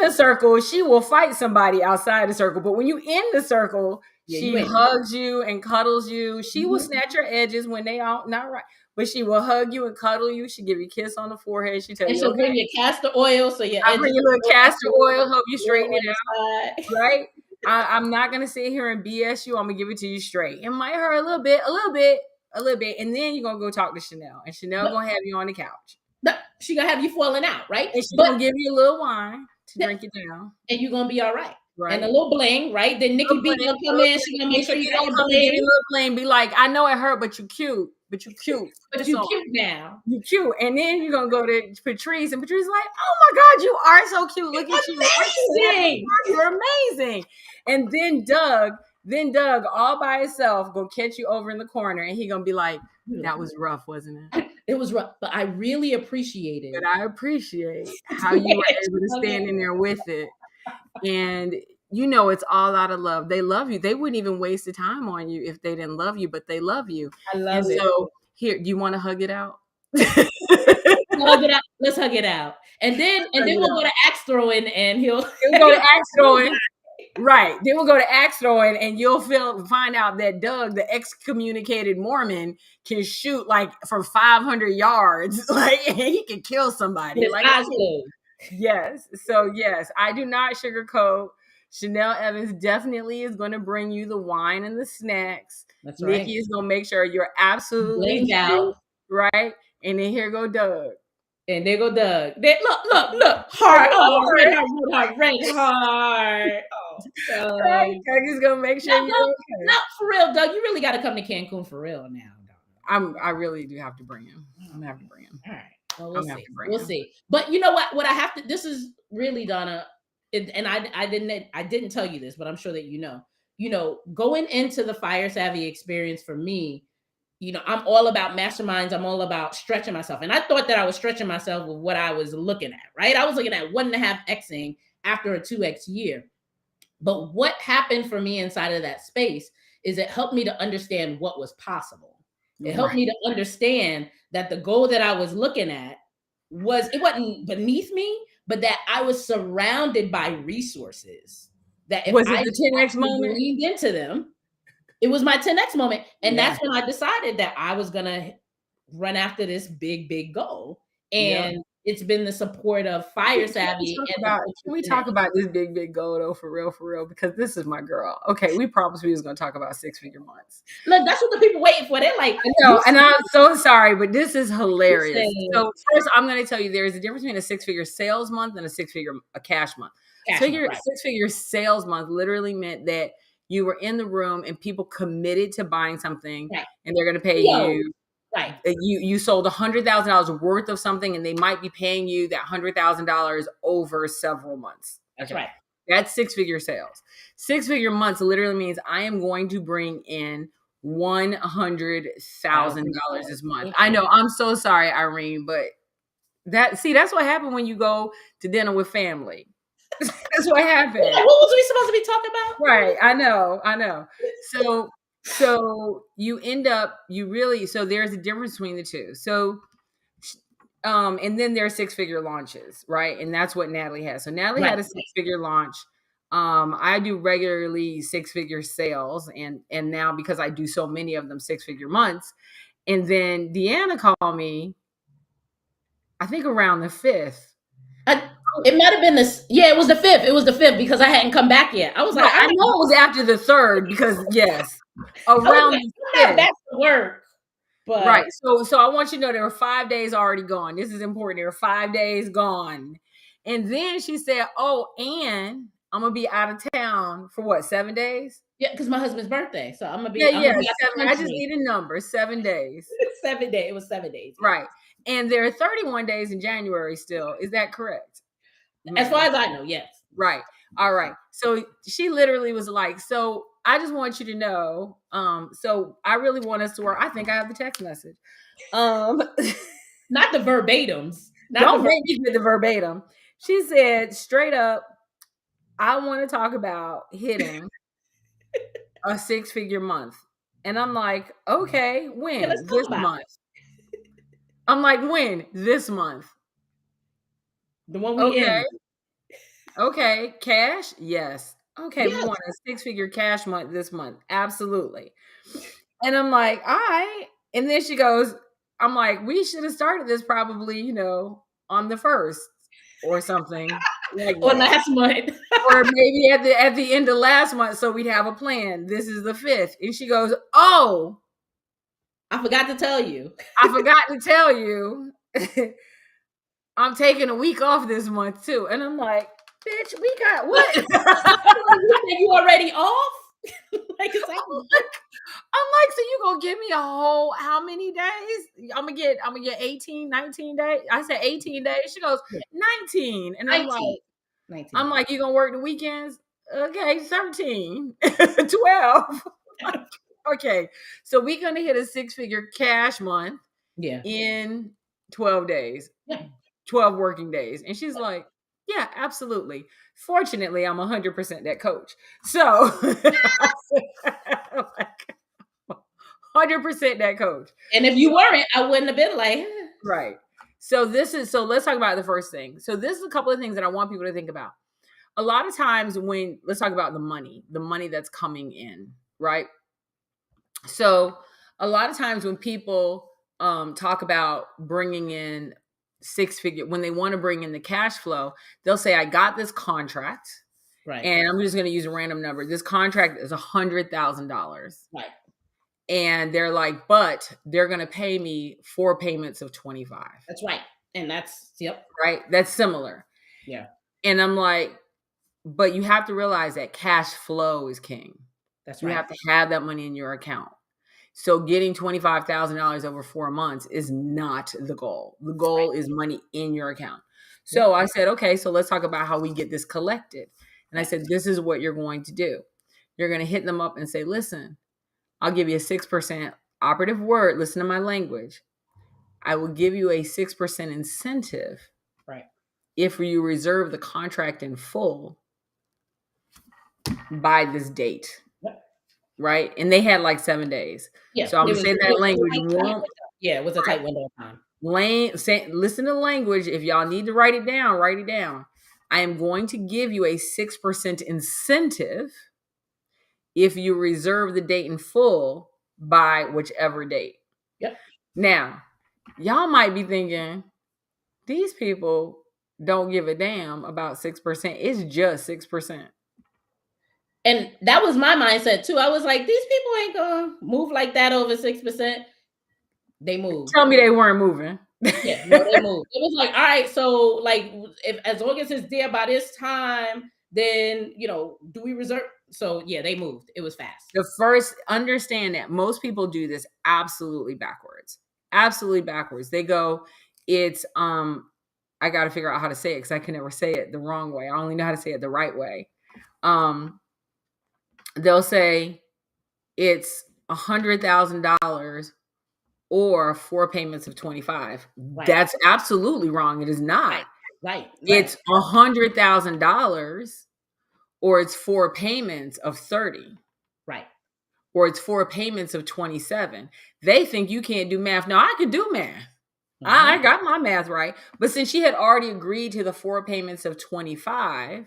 the circle, she will fight somebody outside the circle. But when you in the circle, Yeah, She you ain't. hugs you and cuddles you. She will snatch your edges when they are not right, but she will hug you and cuddle you. She give you a kiss on the forehead. She tell And you, she'll okay. bring you castor oil so your I bring edges you a little will castor oil, help you oil straighten on it the out, side. right? I'm not gonna sit here and BS you. I'm gonna give it to you straight. It might hurt a little bit, a little bit, a little bit, and then you're gonna go talk to Chanel, and Chanel But, gonna have you on the couch, but she gonna have you falling out, right? and she But gonna give you a little wine to drink it down, and you're gonna be all right. And a right? little bling, right? Then Nikki Little B bling, gonna come little in. She gonna bling. make sure you Nikki got gonna your come and give you a bling, little bling. Be like, I know it hurt, but you cute, but you cute. Put but this you on. cute now. You cute, and then you're gonna go to Patrice, and Patrice is like, "Oh my God, you are so cute! Look at you! I'm so happy Amazing. for you. You're amazing!" And then Doug, all by himself, gonna catch you over in the corner, and he gonna be like, "That was rough, wasn't it? It was rough, but I really appreciated But I appreciate how the you way were that able to you hung stand in there with it, and it's all out of love. They love you. They wouldn't even waste the time on you if they didn't love you, but they love you. I And love it. so, here, do you want to hug it out? Hug it out. Let's hug it out. And then we'll go to axe throwing and he'll We'll go to axe throwing. Right. Then we'll go to axe throwing, and you'll find out that Doug, the excommunicated Mormon, can shoot like from 500 yards. Like, and he can kill somebody. his Like, eyes closed. yes. So, yes, I do not sugarcoat. Chanel Evans definitely is going to bring you the wine and the snacks. That's right. Nikki is going to make sure you're absolutely Blinged out. cute, right? And then here go Doug. And there go Doug. Look, heart. Oh, red heart. Oh, Right? Doug. Doug is going to make sure No, you're okay. no, for real, Doug. You really got to come to Cancun for real now. I really do have to bring him. I'm gonna have to bring him. All right. Well, we'll see. We'll see. But you know what? What I have to. This is really, Donna. And I didn't tell you this, but I'm sure that you know. Going into the Fire Savvy experience for me, I'm all about masterminds. I'm all about stretching myself. And I thought that I was stretching myself with what I was looking at, right? I was looking at 1.5xing after a 2x year. But what happened for me inside of that space is it helped me to understand what was possible. It helped me to understand that the goal that I was looking at it wasn't beneath me, but that I was surrounded by resources. That if Was it I the 10x moment? leaned into them, it was my 10x moment. And that's when I decided that I was going to run after this big, big goal. And it's been the support of Fire Savvy. Can we talk about this big, big goal though, for real? Because this is my girl. Okay, we promised we was going to talk about 6-figure months. Look, that's what the people waiting for. They're like, no, and I'm so sorry, but this is hilarious. So first, I'm going to tell you there is a difference between a 6-figure sales month and a cash month. Six-figure sales month literally meant that you were in the room and people committed to buying something, and they're going to pay you. Right. You sold $100,000 worth of something, and they might be paying you that $100,000 over several months. That's right. That's 6-figure sales. 6-figure months literally means I am going to bring in $100,000 this month. I know. I'm so sorry, Irene, but that's what happened when you go to dinner with family. That's what happened. What was we supposed to be talking about? Right. I know. So you end up, so there's a difference between the two. So, and then there are 6-figure launches, right? And that's what Natalie has. So Natalie had a 6-figure launch. I do regularly 6-figure sales, and now because I do so many of them 6-figure months. And then Deana called me, I think around the 5th. It might have been this. Yeah, it was the 5th. It was the 5th because I hadn't come back yet. I was like, I know it was after the 3rd because around the 5th. Back to work. But right. So I want you to know there were 5 days already gone. This is important. There were 5 days gone. And then she said, "Oh, and I'm gonna be out of town for what, 7 days?" Yeah, because my husband's birthday. So I'm gonna be. Yeah. 7. I just need a number. 7 days. 7 days. It was 7 days. Right. And there are 31 days in January still. Is that correct? As far as I know, yes. Right. All right. So she literally was like, "So I just want you to know, so I really want us to work." I think I have the text message. Not the verbatims. Don't make me get the verbatim. She said straight up, "I want to talk about hitting a 6-figure month." And I'm like, "Okay, when?" This month. I'm like, "When?" This month. The one we in. Okay, cash? Yes. Okay, we Yes. want a 6-figure cash month this month. Absolutely. And I'm like, all right. And then she goes, I'm like, we should have started this probably, on the first or something like Or that. last month. Or maybe at the end of last month, so we'd have a plan. This is the 5th. And she goes, oh, I forgot to tell you. I forgot to tell you. I'm taking a week off this month too. And I'm like, bitch, we got what? You already off? Like, it's like, I'm like, so you gonna give me a whole how many days? I'm gonna get 18, 19 days. I said 18 days. She goes, yeah, 19. And 19. 19. I'm like, you gonna work the weekends? Okay, 13, 12. Okay. So we're gonna hit a 6-figure cash month Yeah. in 12 days. Yeah. 12 working days. And she's like, yeah, absolutely. Fortunately, I'm 100% that coach. So 100% that coach. And if you weren't, I wouldn't have been like, Right. So let's talk about the first thing. So this is a couple of things that I want people to think about. A lot of times let's talk about the money that's coming in, right? So a lot of times when people talk about bringing in 6-figure, when they want to bring in the cash flow, they'll say, I got this contract. right. And I'm just going to use a random number. This contract is $100,000. Right. And they're like, but they're going to pay me 4 payments of 25. That's right. And that's, yep. Right. That's similar. Yeah. And I'm like, but you have to realize that cash flow is king. That's You right. have to have that money in your account. So getting $25,000 over 4 months is not the goal. The goal is money in your account. So I said, okay, so let's talk about how we get this collected. And I said, this is what you're going to do. You're going to hit them up and say, listen, I'll give you a 6% operative word. Listen to my language. I will give you a 6% incentive. Right. If you reserve the contract in full by this date. Right. And they had like 7 days. Yeah. So I'm going to say that language. Yeah, it was a tight window of time. Listen to language. If y'all need to write it down, write it down. I am going to give you a 6% incentive if you reserve the date in full by whichever date. Yep. Now, y'all might be thinking, these people don't give a damn about 6%. It's just 6%. And that was my mindset too. I was like, these people ain't gonna move like that over 6%. They moved. Tell me they weren't moving. Yeah, no, they moved. It was like, all right, so like, if as long as it's there by this time, then do we reserve? So yeah, they moved. It was fast. The first, understand that most people do this absolutely backwards. Absolutely backwards. They go, it's I got to figure out how to say it because I can never say it the wrong way. I only know how to say it the right way. They'll say it's $100,000 or 4 payments of 25. Right. That's absolutely wrong. It is not. Right. It's $100,000 or it's 4 payments of 30. Right. Or it's 4 payments of 27. They think you can't do math. No, I can do math. Mm-hmm. I got my math right. But since she had already agreed to the 4 payments of 25,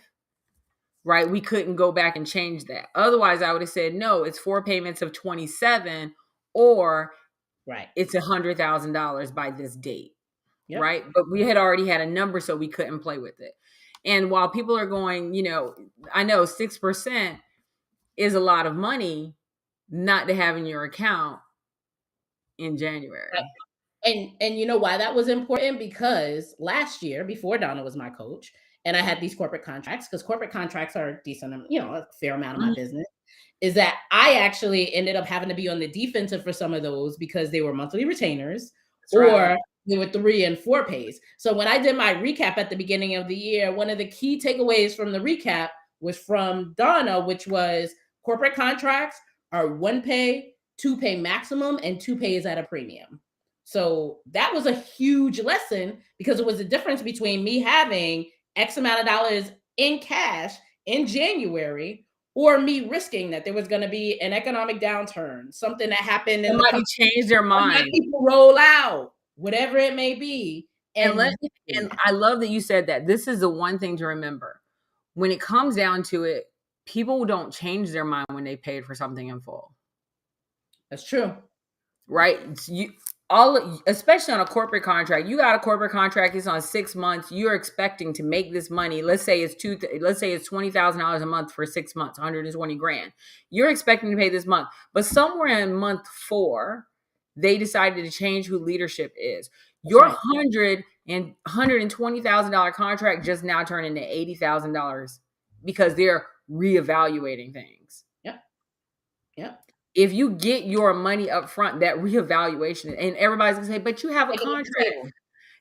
right, we couldn't go back and change that. Otherwise, I would have said, no, it's 4 payments of 27 or it's $100,000 by this date. Yep. Right. But we had already had a number, so we couldn't play with it. And while people are going, I know 6% is a lot of money not to have in your account in January. Right. And you know why that was important? Because last year, before Deana was my coach, and I had these corporate contracts, because corporate contracts are decent, a fair amount of my business, is that I actually ended up having to be on the defensive for some of those because they were monthly retainers or they were 3 and 4 pays. So when I did my recap at the beginning of the year, one of the key takeaways from the recap was from Deana, which was corporate contracts are 1 pay, 2 pay maximum, and 2 pays at a premium. So that was a huge lesson because it was the difference between me having X amount of dollars in cash in January or me risking that there was going to be an economic downturn, something that happened in somebody changed their mind. People roll out, whatever it may be. And I love that you said that. This is the one thing to remember. When it comes down to it, people don't change their mind when they paid for something in full. That's true. Right? Especially on a corporate contract. You got a corporate contract, it's on 6 months. You're expecting to make this money. Let's say it's $20,000 a month for 6 months, 120 grand. You're expecting to pay this month. But somewhere in month 4, they decided to change who leadership is. That's Your right. $120,000 contract just now turned into $80,000 because they're reevaluating things. Yep. If you get your money up front, that reevaluation, and everybody's gonna say, but you have a contract.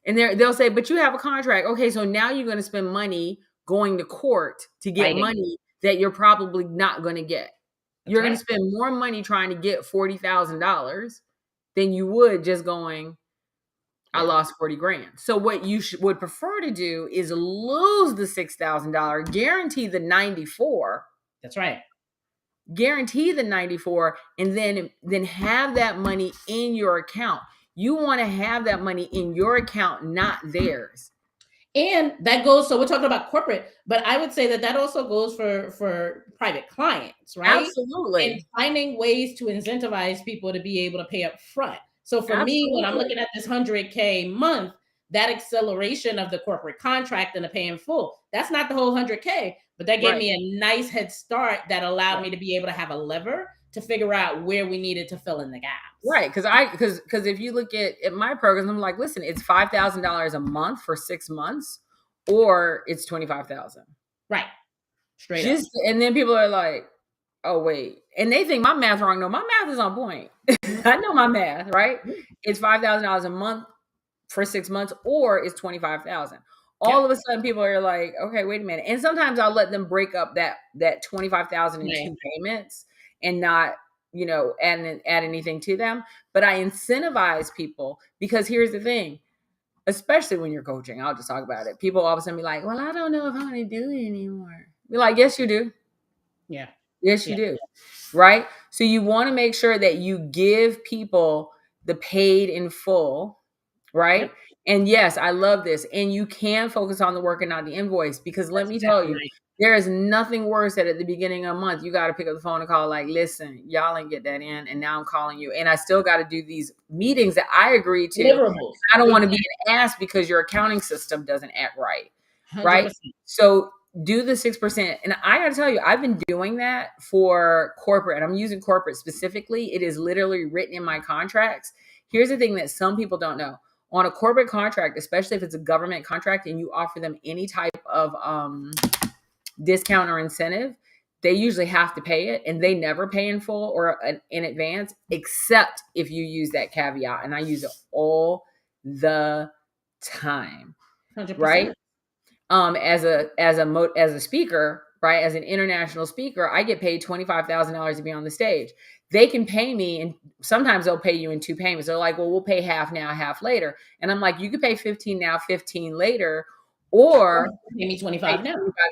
And they'll say, but you have a contract. Okay, so now you're gonna spend money going to court to get money that you're probably not gonna get. You're gonna spend more money trying to get $40,000 than you would just going, I lost 40 grand. So what you would prefer to do is lose the $6,000, guarantee the 94. That's right. Guarantee the 94, and then have that money in your account. You want to have that money in your account, not theirs. And that goes, so we're talking about corporate, but I would say that also goes for private clients, right? Absolutely. And finding ways to incentivize people to be able to pay up front. So for me, when I'm looking at this 100K month, that acceleration of the corporate contract and the pay in full, that's not the whole 100K, but that gave me a nice head start that allowed me to be able to have a lever to figure out where we needed to fill in the gaps. Right. Because if you look at my programs, I'm like, listen, it's $5,000 a month for 6 months, or it's 25,000. Right. Straight up. And then people are like, oh, wait. And they think my math's wrong. No, my math is on point. I know my math, right? It's $5,000 a month for 6 months, or it's 25,000. All of a sudden people are like, okay, wait a minute. And sometimes I'll let them break up that 25,000 in 2 payments and not, add anything to them. But I incentivize people, because here's the thing, especially when you're coaching, I'll just talk about it. People all of a sudden be like, well, I don't know if I'm going to do it anymore. Be like, yes, you do. Yeah. Yes, you do. Right? So you want to make sure that you give people the paid in full, right? Yep. And yes, I love this. And you can focus on the work and not the invoice, because let me tell you, there is nothing worse than at the beginning of a month, you got to pick up the phone and call, like, listen, y'all ain't get that in, and now I'm calling you. And I still got to do these meetings that I agree to. I don't want to be an ass because your accounting system doesn't act right. 100%. Right? So do the 6%. And I got to tell you, I've been doing that for corporate. I'm using corporate specifically. It is literally written in my contracts. Here's the thing that some people don't know. On a corporate contract, especially if it's a government contract and you offer them any type of discount or incentive, they usually have to pay it, and they never pay in full or in advance, except if you use that caveat. And I use it all the time. 100%. Right? As a speaker, right? As an international speaker, I get paid $25,000 to be on the stage. They can pay me, and sometimes they'll pay you in 2 payments. They're like, well, we'll pay half now, half later. And I'm like, you could pay 15 now, 15 later, or pay me 25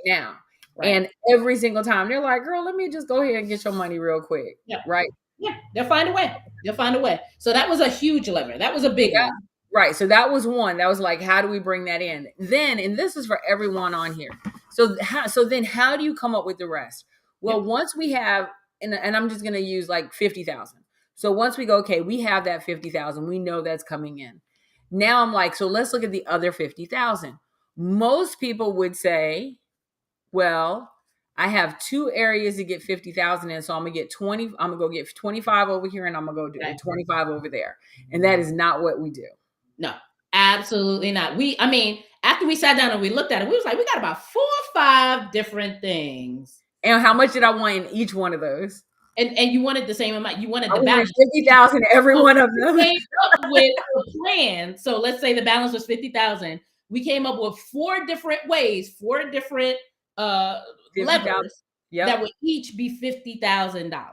now. Right. And every single time they're like, girl, let me just go ahead and get your money real quick. Yeah. Right. Yeah. They'll find a way. So that was a huge lever. That was a big one. Right. So that was one. That was like, how do we bring that in? Then, and this is for everyone on here. So then how do you come up with the rest? Well, once we have, and I'm just going to use like 50,000. So once we go, okay, we have that 50,000, we know that's coming in. Now I'm like, so let's look at the other 50,000. Most people would say, well, I have 2 areas to get 50,000 in. So I'm going to get 20. I'm going to go get 25 over here, and I'm going to go do 25 over there. And that is not what we do. No, absolutely not. After we sat down and we looked at it, we was like, we got about 4 or 5 different things. And how much did I want in each one of those? And you wanted the same amount. You wanted the balance. 50,000 every one of them. We came up with a plan. So let's say the balance was 50,000. We came up with 4 different ways, 4 different levers that would each be $50,000.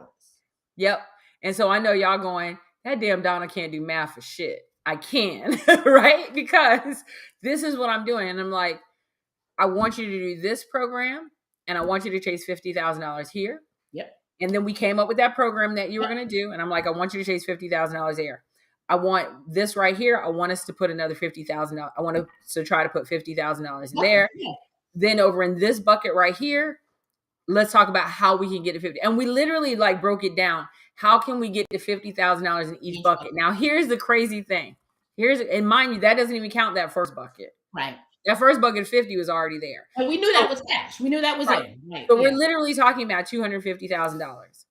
Yep. And so I know y'all going, that damn Donna can't do math for shit. I can, right? Because this is what I'm doing. And I'm like, I want you to do this program, and I want you to chase $50,000 here. Yep. And then we came up with that program that you were going to do. And I'm like, I want you to chase $50,000 there. I want this right here. I want us to put another $50,000. I want to try to put $50,000 in there. Yeah. Then over in this bucket right here, let's talk about how we can get to 50. And we literally like broke it down. How can we get to $50,000 in each bucket? Now, here's the crazy thing. And mind you, that doesn't even count that first bucket. Right. That first bucket of 50 was already there. And we knew that was cash. We knew that was right. in. Right. So we're literally talking about $250,000.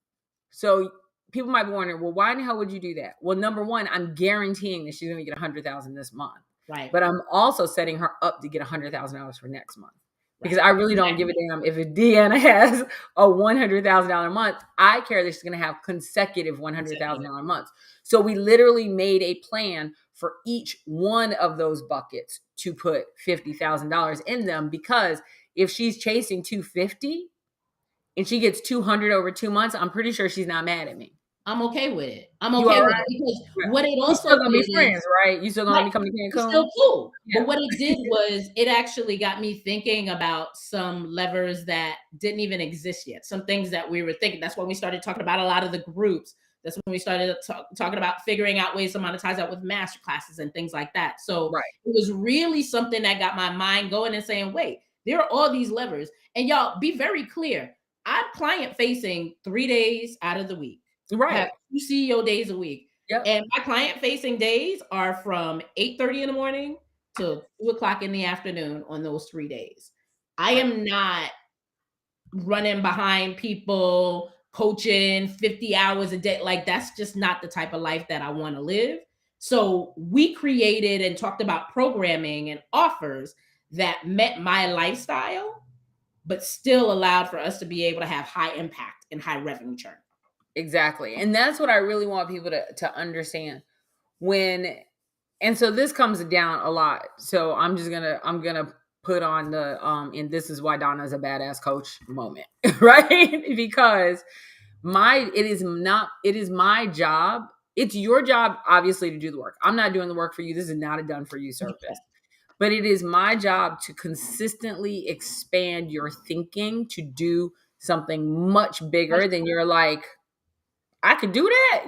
So people might be wondering, well, why in the hell would you do that? Well, number one, I'm guaranteeing that she's going to get $100,000 this month. Right. But I'm also setting her up to get $100,000 for next month. Because I really don't give a damn if Deana has a $100,000 month. I care that she's going to have consecutive $100,000 months. So we literally made a plan for each one of those buckets to put $50,000 in them, because if she's chasing 250 and she gets 200 over 2 months, I'm pretty sure she's not mad at me. I'm okay with it. I'm okay with it because what it also still gonna be friends, right? You still gonna let me come to Cancun? Still cool. Yeah. But what it did was it actually got me thinking about some levers that didn't even exist yet. Some things that we were thinking. That's when we started talking about a lot of the groups. That's when we started talking about figuring out ways to monetize that with master classes and things like that. So it was really something that got my mind going and saying, wait, there are all these levers. And y'all, be very clear. I'm client facing 3 days out of the week. Right. I have 2 CEO days a week. Yep. And my client facing days are from 8:30 in the morning till 2:00 in the afternoon on those 3 days. I am not running behind people, coaching 50 hours a day. Like, that's just not the type of life that I want to live. So we created and talked about programming and offers that met my lifestyle, but still allowed for us to be able to have high impact and high revenue churn. Exactly. And that's what I really want people to understand. And so this comes down a lot. So I'm gonna put on the and this is why Donna is a badass coach moment, right? Because it is my job. It's your job, obviously, to do the work. I'm not doing the work for you. This is not a done for you service. Okay. But it is my job to consistently expand your thinking to do something much bigger than you're like, I could do that,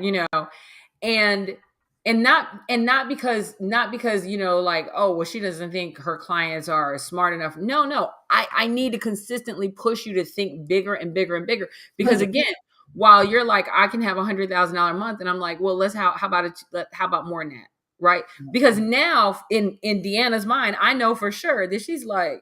and not because, like, oh, well, she doesn't think her clients are smart enough. No, I need to consistently push you to think bigger and bigger and bigger, because again, while you're like, I can have $100,000 a month, and I'm like, well, how about more than that, right? Because now in Deanna's mind, I know for sure that she's like,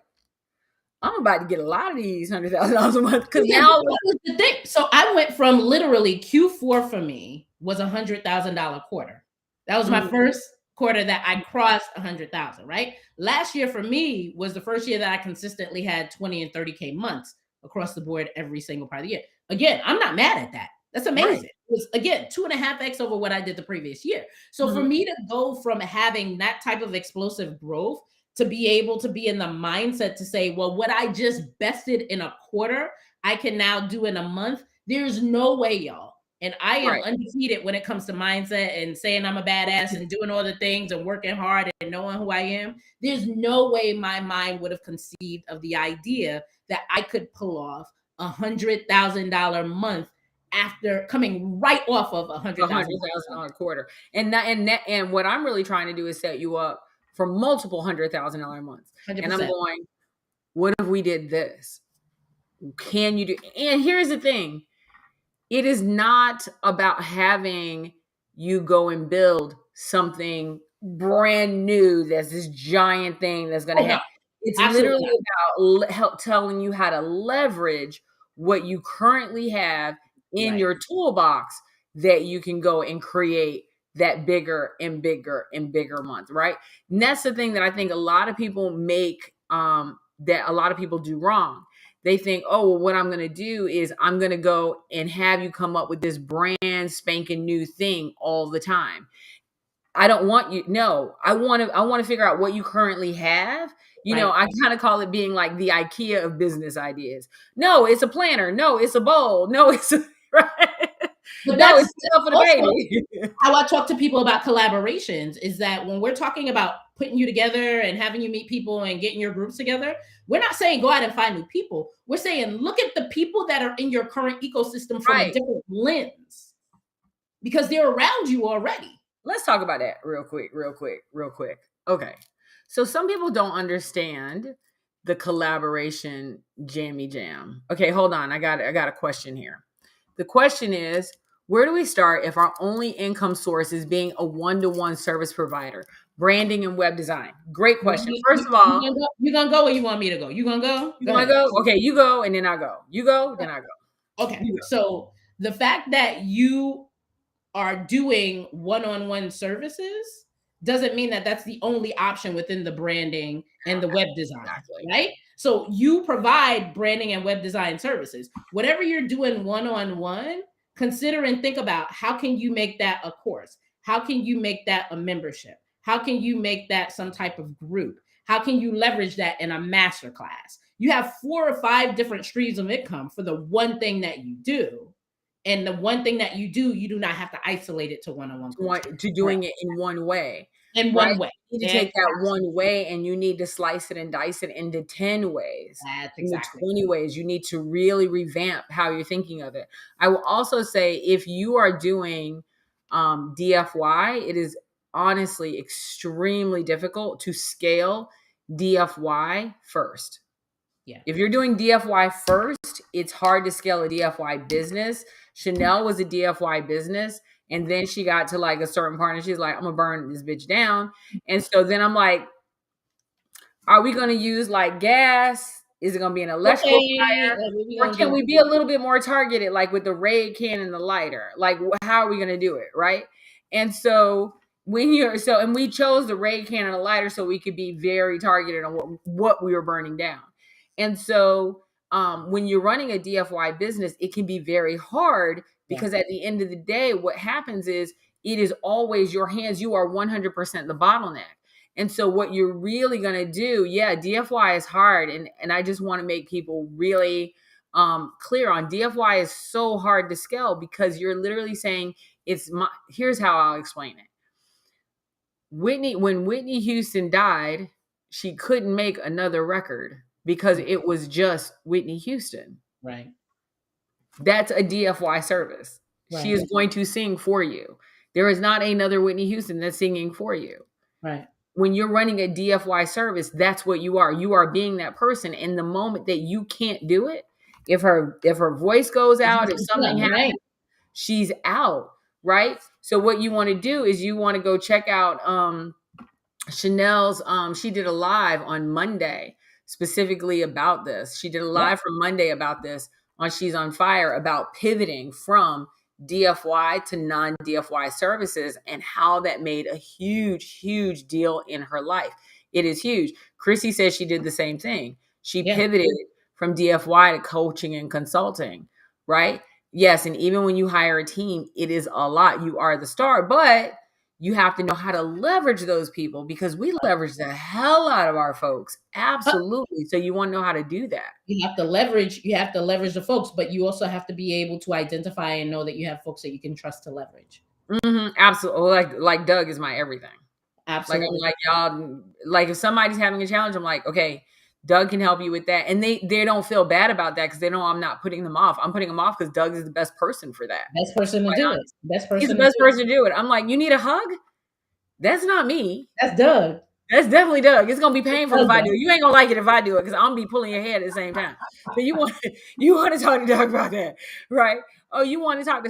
I'm about to get a lot of these $100,000 a month, because now that was the thing. So I went from literally Q4 for me was $100,000 quarter. That was my first quarter that I crossed 100,000. Right. Last year for me was the first year that I consistently had 20 and 30K months across the board every single part of the year. Again, I'm not mad at that. That's amazing. Right. It was, again, 2.5x over what I did the previous year. So for me to go from having that type of explosive growth to be able to be in the mindset to say, well, what I just bested in a quarter, I can now do in a month. There's no way, y'all. And I am undefeated when it comes to mindset and saying I'm a badass and doing all the things and working hard and knowing who I am. There's no way my mind would have conceived of the idea that I could pull off $100,000 month after coming right off of $100,000 quarter. And what I'm really trying to do is set you up for multiple $100,000 months. 100%. And I'm going, what if we did this? Can you do? And here's the thing. It is not about having you go and build something brand new that's this giant thing that's going to happen. It's literally about telling you how to leverage what you currently have in your toolbox that you can go and create that bigger and bigger and bigger month, right? And that's the thing that I think a lot of people that a lot of people do wrong. They think, oh, well, what I'm going to do is I'm going to go and have you come up with this brand spanking new thing all the time. I don't want you. No, I want to figure out what you currently have. I kind of call it being like the IKEA of business ideas. No, it's a planner. No, it's a bowl. No, it's right. But that's for the baby. How I talk to people about collaborations is that when we're talking about putting you together and having you meet people and getting your groups together, we're not saying go out and find new people. We're saying look at the people that are in your current ecosystem from a different lens, because they're around you already. Let's talk about that real quick. Okay. So some people don't understand the collaboration jammy jam? Okay, hold on. I got a question here. The question is, where do we start if our only income source is being a one-to-one service provider, branding and web design? Great question. First of all, You gonna go or you want me to go? You gonna go? you Go want to ahead. go? Okay, you go and then I go. You go, then I go. Okay. You go. So the fact that you are doing one-on-one services doesn't mean that that's the only option within the branding and the web design, Exactly. right? So you provide branding and web design services. Whatever you're doing one-on-one, consider and think about how can you make that a course? How can you make that a membership? How can you make that some type of group? How can you leverage that in a master class? You have 4 or 5 different streams of income for the one thing that you do. And the one thing that you do not have to isolate it to one-on-one coaching. To doing it in one way. In Right? one way. You need to take that one way and you need to slice it and dice it into 10 ways. That's Into exactly 20 ways. You need to really revamp how you're thinking of it. I will also say if you are doing DFY, it is honestly extremely difficult to scale DFY first. Yeah. If you're doing DFY first, it's hard to scale a DFY business. Chanel was a DFY business. And then she got to like a certain part and she's like, I'm gonna burn this bitch down. And so then I'm like, are we gonna use like gas? Is it gonna be an electrical fire? Or can we be a little bit more targeted, like with the Raid can and the lighter? Like, how are we gonna do it, right? And so and we chose the Raid can and the lighter so we could be very targeted on what we were burning down. And so when you're running a DFY business, it can be very hard because at the end of the day, what happens is it is always your hands. You are 100% the bottleneck. And so what you're really going to do, DFY is hard. And I just want to make people really clear on DFY is so hard to scale because you're literally saying here's how I'll explain it. When Whitney Houston died, she couldn't make another record because it was just Whitney Houston. Right. That's a DFY service. Right. She is going to sing for you. There is not another Whitney Houston that's singing for you. Right. When you're running a DFY service, that's what you are. You are being that person. And the moment that you can't do it, if her voice goes out, if something happens, she's out. Right. So what you want to do is you want to go check out Chanel's. She did a live on Monday specifically about this. She did a live from Monday about this on She's on Fire about pivoting from DFY to non-DFY services and how that made a huge, huge deal in her life. It is huge. Chrissy says she did the same thing. She pivoted from DFY to coaching and consulting, right? Yes, and even when you hire a team, it is a lot. You are the star, but you have to know how to leverage those people because we leverage the hell out of our folks. Absolutely. So you want to know how to do that. You have to leverage the folks, but you also have to be able to identify and know that you have folks that you can trust to leverage. Mm-hmm, absolutely. Like Doug is my everything. Absolutely. Like y'all, like if somebody's having a challenge, I'm like, okay, Doug can help you with that. And they don't feel bad about that because they know I'm not putting them off. I'm putting them off because Doug is the best person for that. Best person to do it. He's the best person to do it. I'm like, you need a hug? That's not me. That's Doug. That's definitely Doug. It's gonna be painful if I do it. You ain't gonna like it if I do it because I'm gonna be pulling your head at the same time. So you want to talk to Doug about that, right? Oh, you want to talk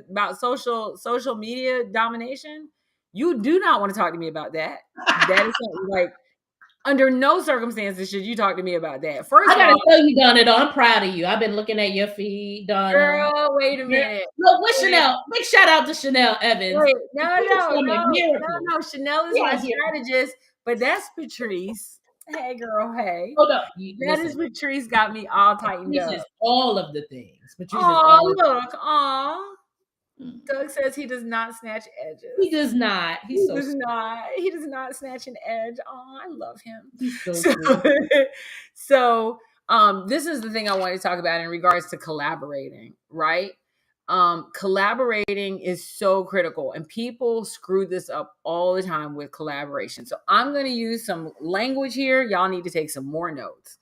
about social media domination? You do not want to talk to me about that. That is like under no circumstances should you talk to me about that. First I gotta tell you, Deana, though, I'm proud of you. I've been looking at your feed, Deana. Girl, wait a minute. Look, what's Chanel? Big shout out to Chanel Evans. Wait, no. Chanel is my strategist, but that's Patrice. Hey, girl, hey. Hold up. That is Patrice got me all tightened up. Is all of the things. Doug says he does not snatch edges. He does not. He does not snatch an edge. Oh, I love him. He's so this is the thing I want to talk about in regards to collaborating, right? Collaborating is so critical and people screw this up all the time with collaboration. So I'm going to use some language here. Y'all need to take some more notes.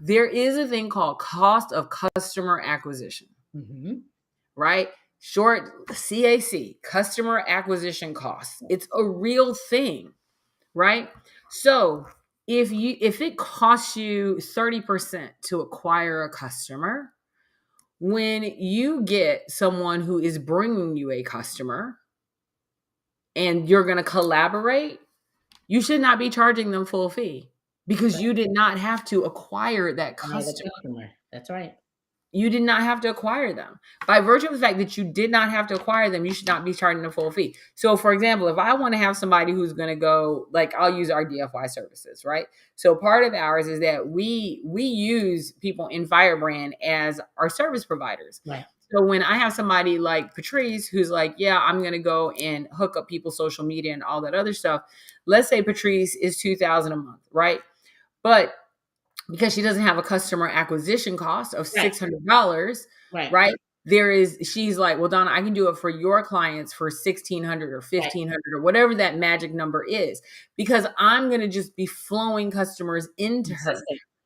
There is a thing called cost of customer acquisition. Mm-hmm. Right? Short CAC, customer acquisition costs. It's a real thing, right? So if it costs you 30% to acquire a customer, when you get someone who is bringing you a customer and you're going to collaborate, you should not be charging them full fee because you did not have to acquire that customer. That's right. You did not have to acquire them. By virtue of the fact that you did not have to acquire them, you should not be charging a full fee. So, for example, if I want to have somebody who's going to go, like, I'll use our DFY services, right? So, part of ours is that we use people in FYRE as our service providers. Right. So when I have somebody like Patrice who's like, yeah, I'm going to go and hook up people's social media and all that other stuff. Let's say Patrice is $2,000 a month, right? But because she doesn't have a customer acquisition cost of $600, right? She's like, well, Donna, I can do it for your clients for $1,600 or $1,500 or whatever that magic number is, because I'm going to just be flowing customers into her.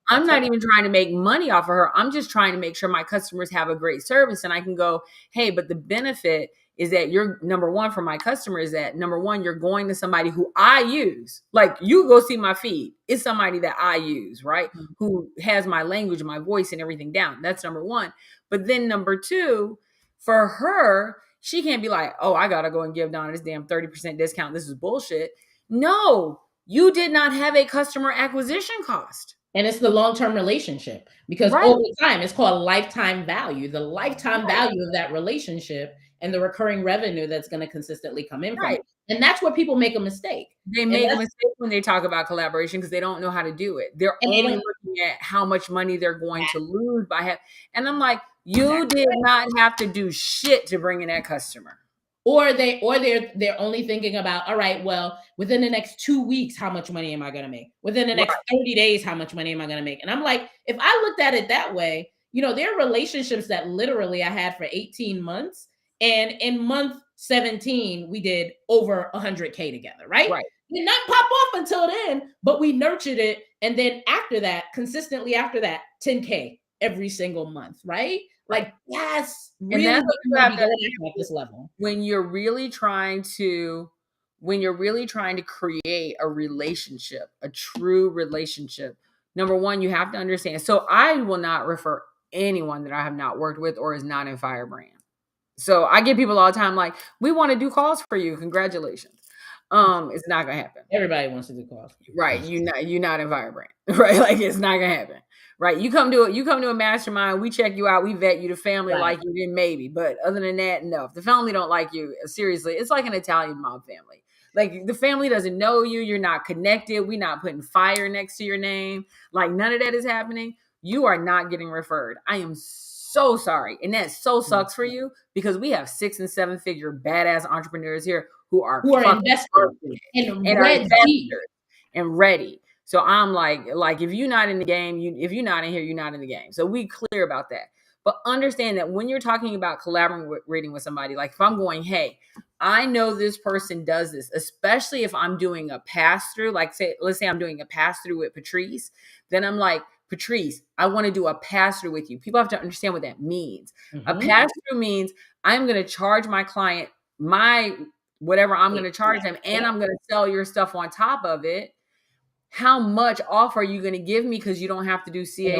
I'm not even trying to make money off of her. I'm just trying to make sure my customers have a great service. And I can go, hey, but the benefit is that you're number one for my customer is that number one, you're going to somebody who I use. Like, you go see my feed. It's somebody that I use, right? Mm-hmm. Who has my language, my voice, and everything down. That's number one. But then number two, for her, she can't be like, oh, I got to go and give Donna this damn 30% discount. This is bullshit. No, you did not have a customer acquisition cost. And it's the long-term relationship, because over time, it's called lifetime value, the lifetime value of that relationship and the recurring revenue that's going to consistently come in from it. And that's where people make a mistake. They make a mistake when they talk about collaboration because they don't know how to do it. They're only looking at how much money they're going to lose by having. And I'm like, you did not have to do shit to bring in that customer. Or they're only thinking about, all right, well, within the next 2 weeks, how much money am I going to make? Within the next 30 days, how much money am I going to make? And I'm like, if I looked at it that way, there are relationships that literally I had for 18 months. And in month 17, we did over 100K together, right? Did not pop off until then, but we nurtured it. And then after that, consistently after that, 10K every single month, right? Like, yes, really, and that's what you have to at this level. When you're really trying to create a relationship, a true relationship, number one, you have to understand. So I will not refer anyone that I have not worked with or is not in FYRE. So I get people all the time like, we want to do calls for you. Congratulations. It's not gonna happen. Everybody wants to do calls. Right. You're not in FYRE. Right. Like, it's not gonna happen. Right. You come to a mastermind, we check you out, we vet you, the family like you, then maybe. But other than that, no. If the family don't like you, seriously, it's like an Italian mob family. Like, the family doesn't know you, you're not connected, we're not putting FYRE next to your name. Like, none of that is happening. You are not getting referred. I am so sorry. And that so sucks for you, because we have 6- and 7-figure badass entrepreneurs here who are investors and ready. So I'm like, if you're not in the game, if you're not in here, you're not in the game. So we clear about that. But understand that when you're talking about collaborating with somebody, like if I'm going, hey, I know this person does this, especially if I'm doing a pass through, like let's say I'm doing a pass through with Patrice, then I'm like, Patrice, I want to do a pass through with you. People have to understand what that means. Mm-hmm. A pass through means I'm going to charge my client whatever I'm going to charge them, and I'm going to sell your stuff on top of it. How much off are you going to give me? Because you don't have to do CAC. You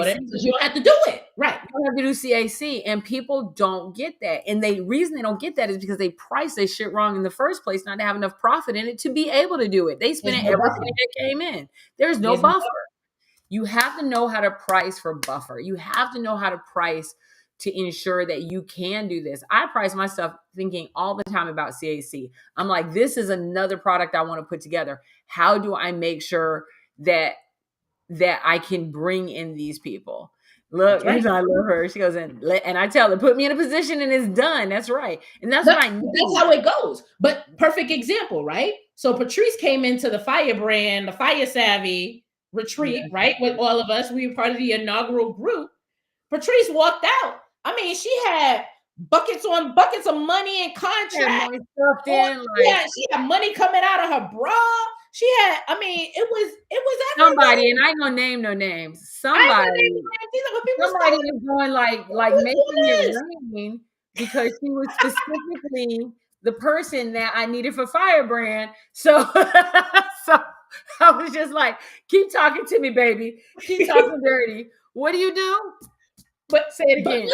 don't have to do it. Right. You don't have to do CAC. And people don't get that. And the reason they don't get that is because they price their shit wrong in the first place, not to have enough profit in it to be able to do it. They spent everything that came in. There's no buffer. You have to know how to price for buffer. You have to know how to price to ensure that you can do this. I price my stuff thinking all the time about CAC. I'm like, this is another product I want to put together. How do I make sure that I can bring in these people? Look, I love her. She goes in, and I tell her, put me in a position and it's done. That's right. And that's what I need. That's how it goes. But perfect example, right? So Patrice came into the FYRE brand, the FYRE Savvy retreat, right? With all of us. We were part of the inaugural group. Patrice walked out. I mean, she had buckets on buckets of money and contracts. She had money coming out of her bra. She had, I mean, it was somebody, and I ain't gonna name no names. Somebody was going like making it rain because she was specifically the person that I needed for FYRE. So I was just like, keep talking to me, baby. Keep talking dirty. What do you do? But say it again.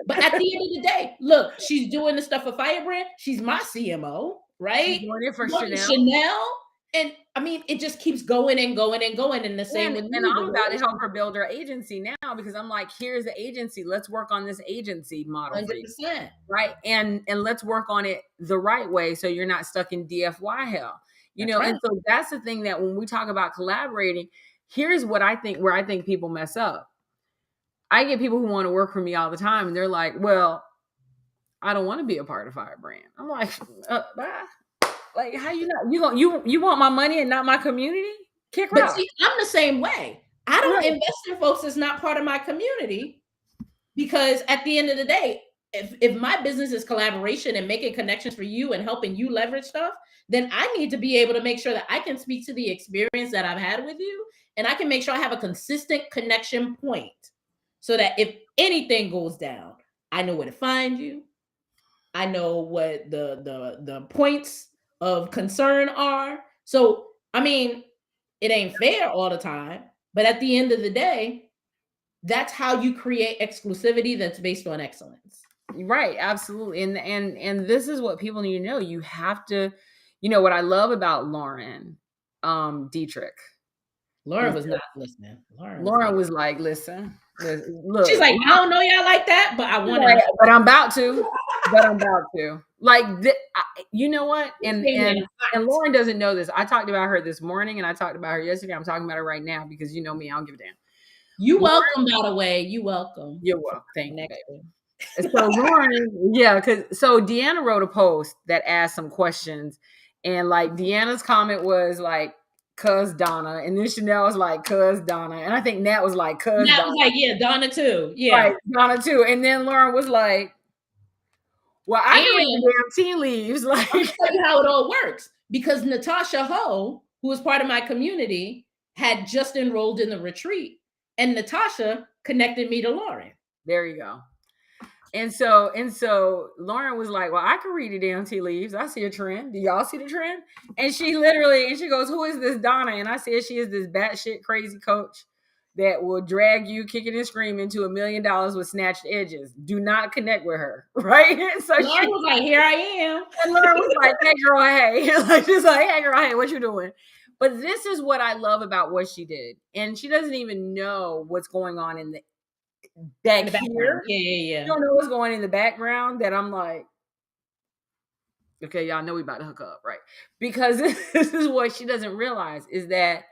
But at the end of the day, look, she's doing the stuff for Firebrand. She's my CMO, right? She's doing it for Chanel. And I mean, it just keeps going and going and going. And the same with and I'm about to help her build her agency now because I'm like, here's the agency. Let's work on this agency model. 100%. Right. And let's work on it the right way so you're not stuck in DFY hell. You know, and so that's the thing that when we talk about collaborating, here's what I think where I think people mess up. I get people who want to work for me all the time and they're like, well, I don't want to be a part of FYRE. I'm like, like how you know you want my money and not my community? Kick rock. But see, I'm the same way. I don't invest in folks that's not part of my community because at the end of the day, if my business is collaboration and making connections for you and helping you leverage stuff, then I need to be able to make sure that I can speak to the experience that I've had with you and I can make sure I have a consistent connection point so that if anything goes down, I know where to find you. I know what the points of concern are. So, I mean, it ain't fair all the time, but at the end of the day, that's how you create exclusivity that's based on excellence. Right, absolutely. And this is what people need to know. You have to, you know, what I love about Lauren Dietrich. Lauren was not listening. Lauren was like, listen, look. She's like, I don't know y'all like that, but I want to. But I'm about to. Like, you know what? And Lauren doesn't know this. I talked about her this morning and I talked about her yesterday. I'm talking about her right now because you know me, I don't give a damn. You welcome, by the way. You welcome. You're welcome. Thank you. So Lauren, so Deana wrote a post that asked some questions. And like Deanna's comment was like, cuz Donna. And then Chanel was like, cuz Donna. And I think Nat was like, cuz Nat Donna. was like, yeah, Donna too. Yeah. Right, Donna too. And then Lauren was like, well, I can read the damn tea leaves. Like, I'll tell you how it all works. Because Natasha Ho, who is part of my community, had just enrolled in the retreat. And Natasha connected me to Lauren. There you go. And so Lauren was like, well, I can read the damn tea leaves. I see a trend. Do y'all see the trend? And she goes, who is this Donna? And I said, she is this batshit crazy coach that will drag you kicking and screaming to $1 million with snatched edges. Do not connect with her. Right. And so Lauren was like, here I am. And Lauren was like, hey girl, hey. Like, just like, hey girl, hey, what you doing? But this is what I love about what she did. And she doesn't even know what's going on in the back here. Yeah. You don't know what's going in the background that I'm like, okay, y'all know we about to hook up, right? Because this is what she doesn't realize is that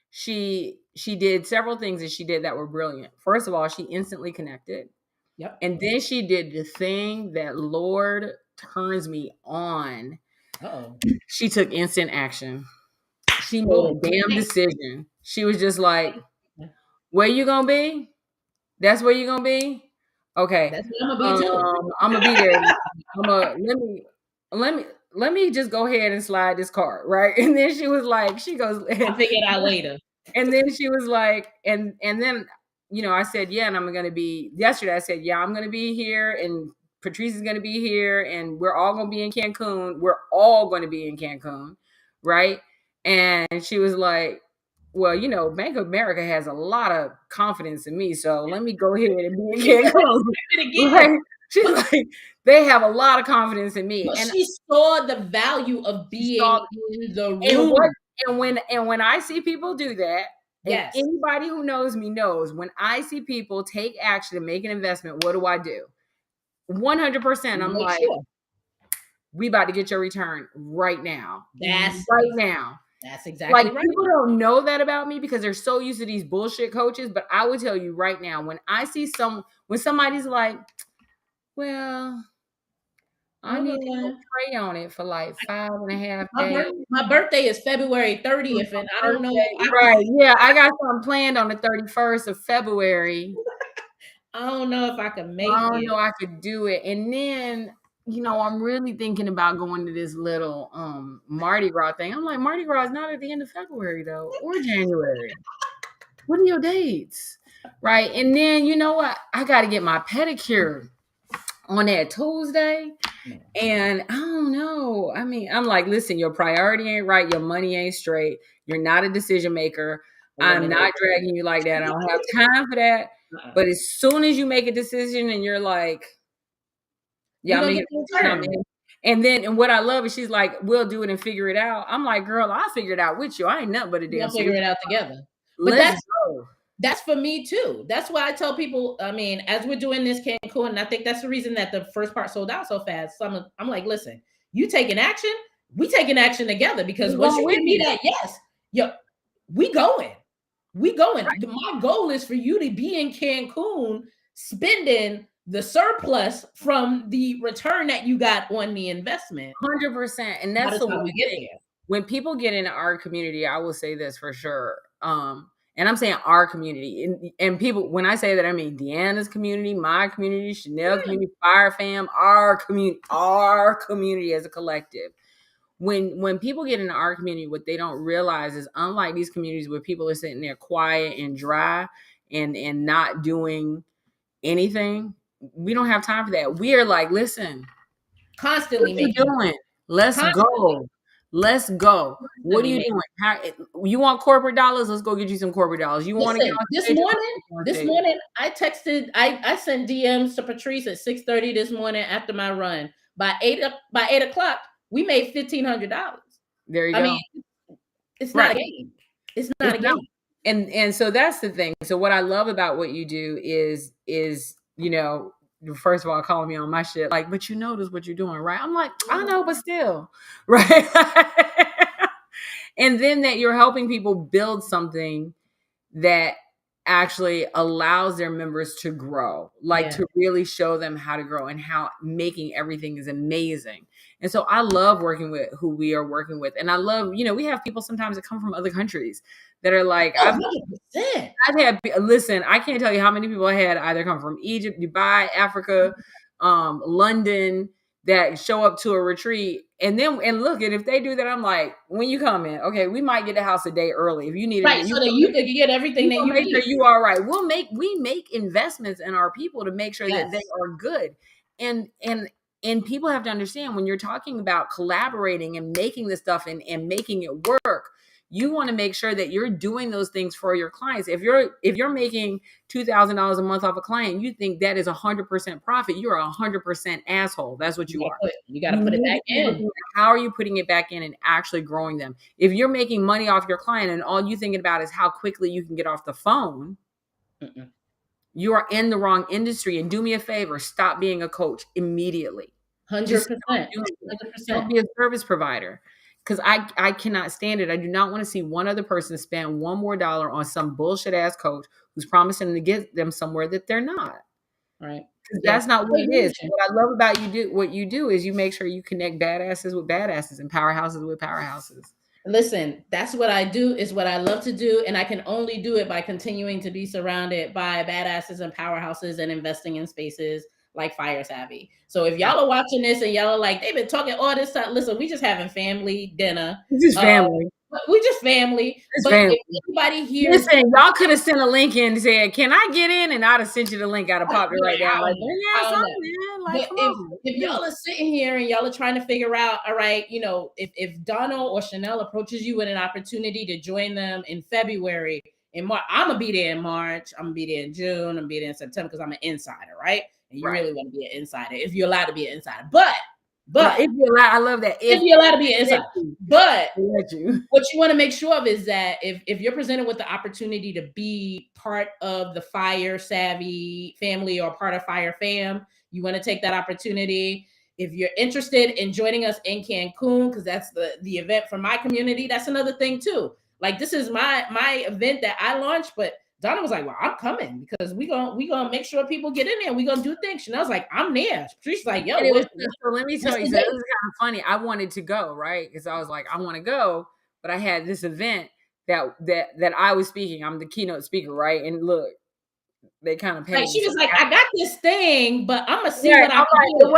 she did several things that she did that were brilliant. First of all, she instantly connected. Yep. And then she did the thing that Lord turns me on. Uh-oh. She took instant action. She made a damn decision. She was just like, where you gonna be? That's where you gonna be? Okay. That's where I'm gonna be too. I'm gonna be there. Let me just go ahead and slide this card, right? And then she was like, I'll figure it out later. And then she was like, and then, you know, I said, yeah, and I'm gonna be yesterday. I said, yeah, I'm gonna be here, and Patrice is gonna be here, and we're all gonna be in Cancun. We're all gonna be in Cancun, right? And she was like, well, you know, Bank of America has a lot of confidence in me, so let me go ahead and be in Cancun. Right? She's like, they have a lot of confidence in me. But and she saw the value of being in the room. And when I see people do that, yes, anybody who knows me knows when I see people take action and make an investment, what do? 100%. I'm like, we about to get your return right now. That's right now. That's exactly right. People don't know that about me because they're so used to these bullshit coaches. But I would tell you right now, when I see when somebody's like, well, I need to pray on it for like 5.5 days. My birthday is February 30th, and I don't know. Right. Yeah, I got something planned on the 31st of February. I don't know if I can make it. I don't know I could do it. And then, you know, I'm really thinking about going to this little Mardi Gras thing. I'm like, Mardi Gras is not at the end of February, though, or January. What are your dates? Right. And then, you know what? I got to get my pedicure on that Tuesday. And I don't know. I mean, I'm like, listen, your priority ain't right. Your money ain't straight. You're not a decision maker. I'm not dragging you like that. I don't have time for that. But as soon as you make a decision and you're like, yeah, I'm in. And what I love is she's like, we'll do it and figure it out. I'm like, girl, I'll figure it out with you. I ain't nothing but a damn. We'll figure it out together. But that's for me too. That's why I tell people, I mean, as we're doing this Cancun, and I think that's the reason that the first part sold out so fast. So I'm like, listen, you taking action, we taking action together, because once you give me that yes, we going. Right. My goal is for you to be in Cancun spending the surplus from the return that you got on the investment. 100%. And that's the one thing. When people get into our community, I will say this for sure. And I'm saying our community, and people, when I say that, I mean Deanna's community, my community, Chanel community, FYRE fam, our community as a collective. When people get into our community, what they don't realize is, unlike these communities where people are sitting there quiet and dry and not doing anything, we don't have time for that. We are like, listen, constantly what you doing? Let's go. Let's go. What are you doing? How, you want corporate dollars? Let's go get you some corporate dollars. You want to get on this morning I sent DMs to Patrice at 6:30 this morning after my run. By 8 o'clock, we made $1,500. There you go. I mean, it's not a game. It's not a game. And so that's the thing. So what I love about what you do is, you know, first of all, calling me on my shit, like, but you notice what you're doing, right? I'm like, I know, but still, right? And then that you're helping people build something that actually allows their members to grow, like to really show them how to grow and how making everything is amazing. And so I love working with who we are working with. And I love, you know, we have people sometimes that come from other countries that are like, I've had, listen, I can't tell you how many people I had either come from Egypt, Dubai, Africa, London, that show up to a retreat. And look, and if they do that, I'm like, when you come in, okay, we might get the house a day early if you need it, so that you can get everything that you make need. sure you are right. We make investments in our people to make sure that they are good. And people have to understand, when you're talking about collaborating and making this stuff and making it work, you want to make sure that you're doing those things for your clients. If you're making $2,000 a month off a client, you think that is 100% profit, you're 100% asshole. That's what you are. You got to put it back in. How are you putting it back in and actually growing them? If you're making money off your client and all you thinking about is how quickly you can get off the phone, you are in the wrong industry. And do me a favor, stop being a coach immediately. 100%. Don't be a service provider. Because I cannot stand it. I do not want to see one other person spend one more dollar on some bullshit ass coach who's promising to get them somewhere that they're not. Right. That's not what it is. What I love about what you do is you make sure you connect badasses with badasses and powerhouses with powerhouses. Listen, that's what I do, is what I love to do. And I can only do it by continuing to be surrounded by badasses and powerhouses and investing in spaces like FYRE Savvy. So if y'all are watching this and y'all are like, they've been talking all this time, listen, we just having family dinner. Just family. We just family. Family. If anybody here, listen, y'all could have sent a link in and said, "Can I get in?" And I'd have sent you the link. I'd have popped it right down. Like, if y'all are sitting here and y'all are trying to figure out, all right, you know, if Donna or Chanel approaches you with an opportunity to join them in February, in March, I'm gonna be there in March. I'm gonna be there in June. I'm gonna be there in September because I'm an insider, right? And you really want to be an insider if you're allowed to be an insider. But if you're allowed, I love that. If you're allowed to be an insider. But what you want to make sure of is that if you're presented with the opportunity to be part of the FYRE Savvy family or part of FYRE fam, you want to take that opportunity. If you're interested in joining us in Cancun, because that's the event for my community, that's another thing too. Like, this is my event that I launched, but Donna was like, well, I'm coming because we gonna make sure people get in there. We're gonna do things. And I was like, I'm there. She's like, yo, so let me tell you, so this is kind of funny. I wanted to go, right? Because I was like, I want to go, but I had this event that I was speaking. I'm the keynote speaker, right? And look, they kind of paid. She was like, I got this thing, but I'm gonna see what I can do. It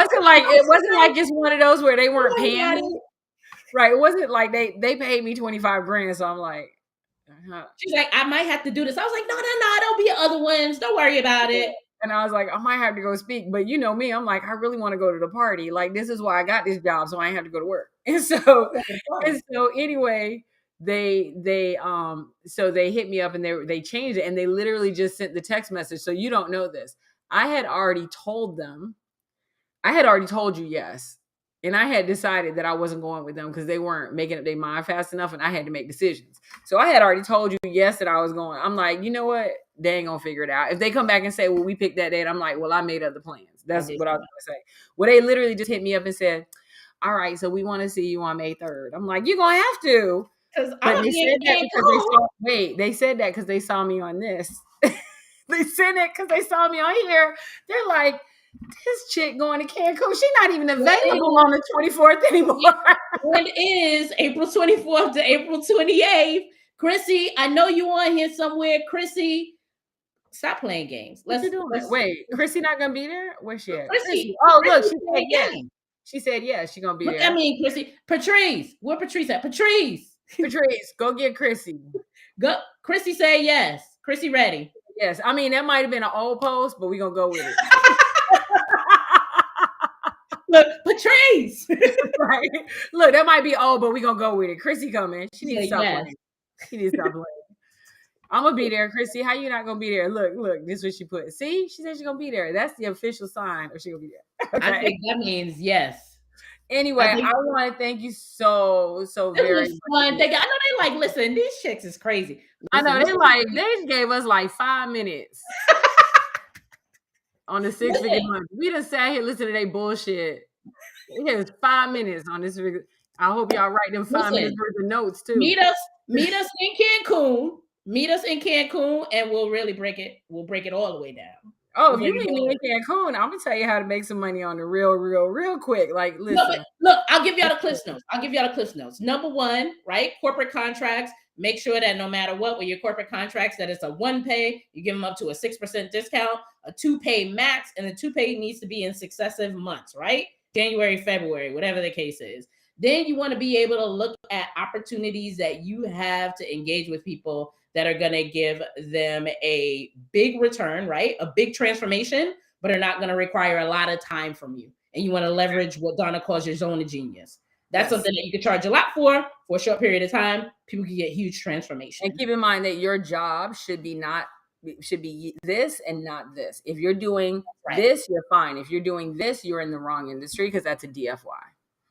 wasn't like just one of those where they weren't paying me. Right. It wasn't like they paid me $25,000. So I'm like, she's like, I might have to do this. I was like, no, there'll be other ones. Don't worry about it. And I was like, I might have to go speak. But you know me, I'm like, I really want to go to the party. Like, this is why I got this job, so I ain't have to go to work. And so anyway, so they hit me up and they changed it, and they literally just sent the text message. So you don't know this. I had already told you yes. And I had decided that I wasn't going with them because they weren't making up their mind fast enough, and I had to make decisions. So I had already told you yes that I was going. I'm like, you know what? They ain't gonna figure it out. If they come back and say, well, we picked that date, I'm like, well, I made other plans. That's what I was gonna say. Well, they literally just hit me up and said, all right, so we want to see you on May 3rd. I'm like, you're gonna have to. But they said that because they saw me on this. They said it because they saw me on here. They're like, this chick going to Cancun, she's not even available on the 24th anymore. It is April 24th to April 28th. Chrissy, I know you on here somewhere. Chrissy, stop playing games. Wait, Chrissy not gonna be there? Where's she at? Chrissy, oh, look, she said yes. She said yes, she's gonna be there. What I mean, Chrissy. Patrice, where Patrice at? Patrice, go get Chrissy. Go. Chrissy said yes. Chrissy ready. Yes, I mean that might have been an old post, but we're gonna go with it. Look, Patrice. Right. Look, that might be old, but we're gonna go with it. Chrissy coming. She needs to stop playing. She needs to stop playing. I'm gonna be there, Chrissy. How you not gonna be there? Look, this is what she put. See, she said she's gonna be there. That's the official sign of she gonna be there. Okay? I think that means yes. Anyway, I want to thank you so very much. I know they like, listen, these chicks is crazy. Listen, I know they gave us like 5 minutes on the 6 figure month. We done sat here listening to their bullshit. It was 5 minutes on this. I hope y'all write them 5 minutes worth of notes too. Meet us in Cancun. Meet us in Cancun, and we'll really break it. We'll break it all the way down. Oh, if you meet me in Cancun, I'm gonna tell you how to make some money on the real quick. Like, listen. Look, I'll give y'all the Cliff Notes. Number one, right? Corporate contracts. Make sure that no matter what, with your corporate contracts, that it's a 1 pay, you give them up to a 6% discount, a 2 pay max, and the 2 pay needs to be in successive months, right? January, February, whatever the case is. Then you want to be able to look at opportunities that you have to engage with people that are going to give them a big return, right? A big transformation, but are not going to require a lot of time from you. And you want to leverage what Deana calls your zone of genius. That's something that you can charge a lot for a short period of time. People can get huge transformation. And keep in mind that your job should be this and not this. If you're doing this, you're fine. If you're doing this, you're in the wrong industry because that's a DFY.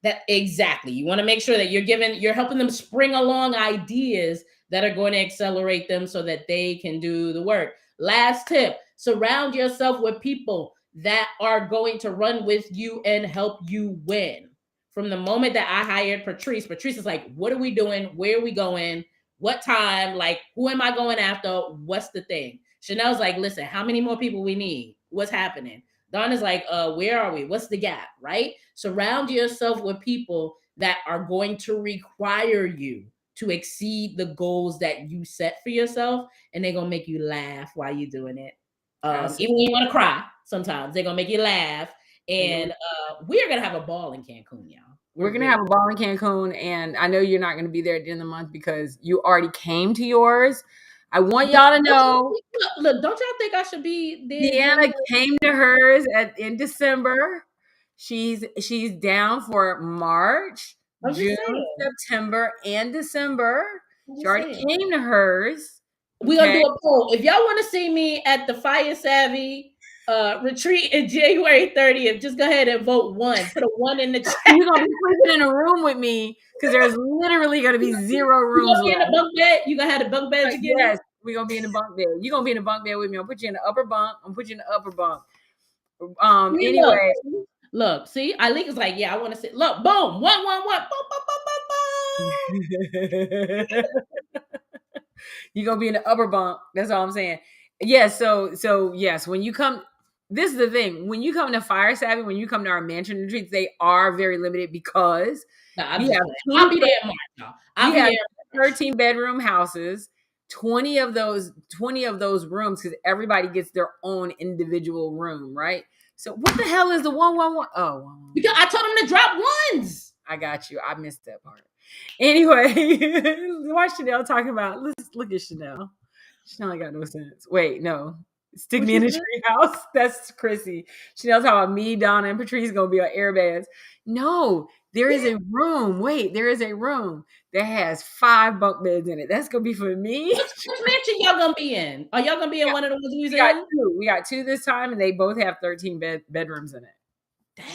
That exactly. You want to make sure that you're helping them spring along ideas that are going to accelerate them so that they can do the work. Last tip, surround yourself with people that are going to run with you and help you win. From the moment that I hired Patrice is like, what are we doing? Where are we going? What time? Like, who am I going after? What's the thing? Chanel's like, listen, how many more people we need? What's happening? Donna's like, where are we? What's the gap, right? Surround yourself with people that are going to require you to exceed the goals that you set for yourself, and they're going to make you laugh while you're doing it. Even when you want to cry, sometimes they're going to make you laugh. And we're going to have a ball in Cancun, y'all. We're going to have a ball in Cancun, and I know you're not going to be there at the end of the month because you already came to yours. I want y'all to know. Look, don't y'all think I should be there? Deana came to hers in December. She's down for March, June, September, and December. She already came to hers. We're going to do a poll. If y'all want to see me at the Fire Savvy retreat in January 30th, just go ahead and vote 1. Put a 1 in the chat. You're going to be sleeping in a room with me because there's literally going to be 0 rooms left. You in a bunk bed? You going to have the bunk beds again? Yes, we're going to be in the bunk bed. You're going to be in the bunk bed with me. I'll put you in the upper bunk. Anyway. Look, see, Alika is like, yeah, I want to sit. Look, boom, 1, 1, 1, boom. You're going to be in the upper bunk. That's all I'm saying. Yes. So yes, when you come, this is the thing. When you come to Fire Savvy, when you come to our mansion retreats, they are very limited because I'll be there in March. I'll be there. 13 bedroom houses, 20 of those rooms, because everybody gets their own individual room, right? So what the hell is the 111? Oh, because I told them to drop 1s. I got you. I missed that part. Anyway, watch Chanel talking about. Let's look at Chanel. Chanel ain't got no sense. Wait, no. Stick What me you in a said? tree house. That's Chrissy. She knows how me, Donna, and Patrice gonna be on air beds. No, there is a room. Wait, there is a room that has 5 bunk beds in it. That's gonna be for me. Which mansion y'all gonna be in? Are y'all gonna be in one of the ones we was We got in? 2. We got 2 this time, and they both have 13 bedrooms in it. Dang,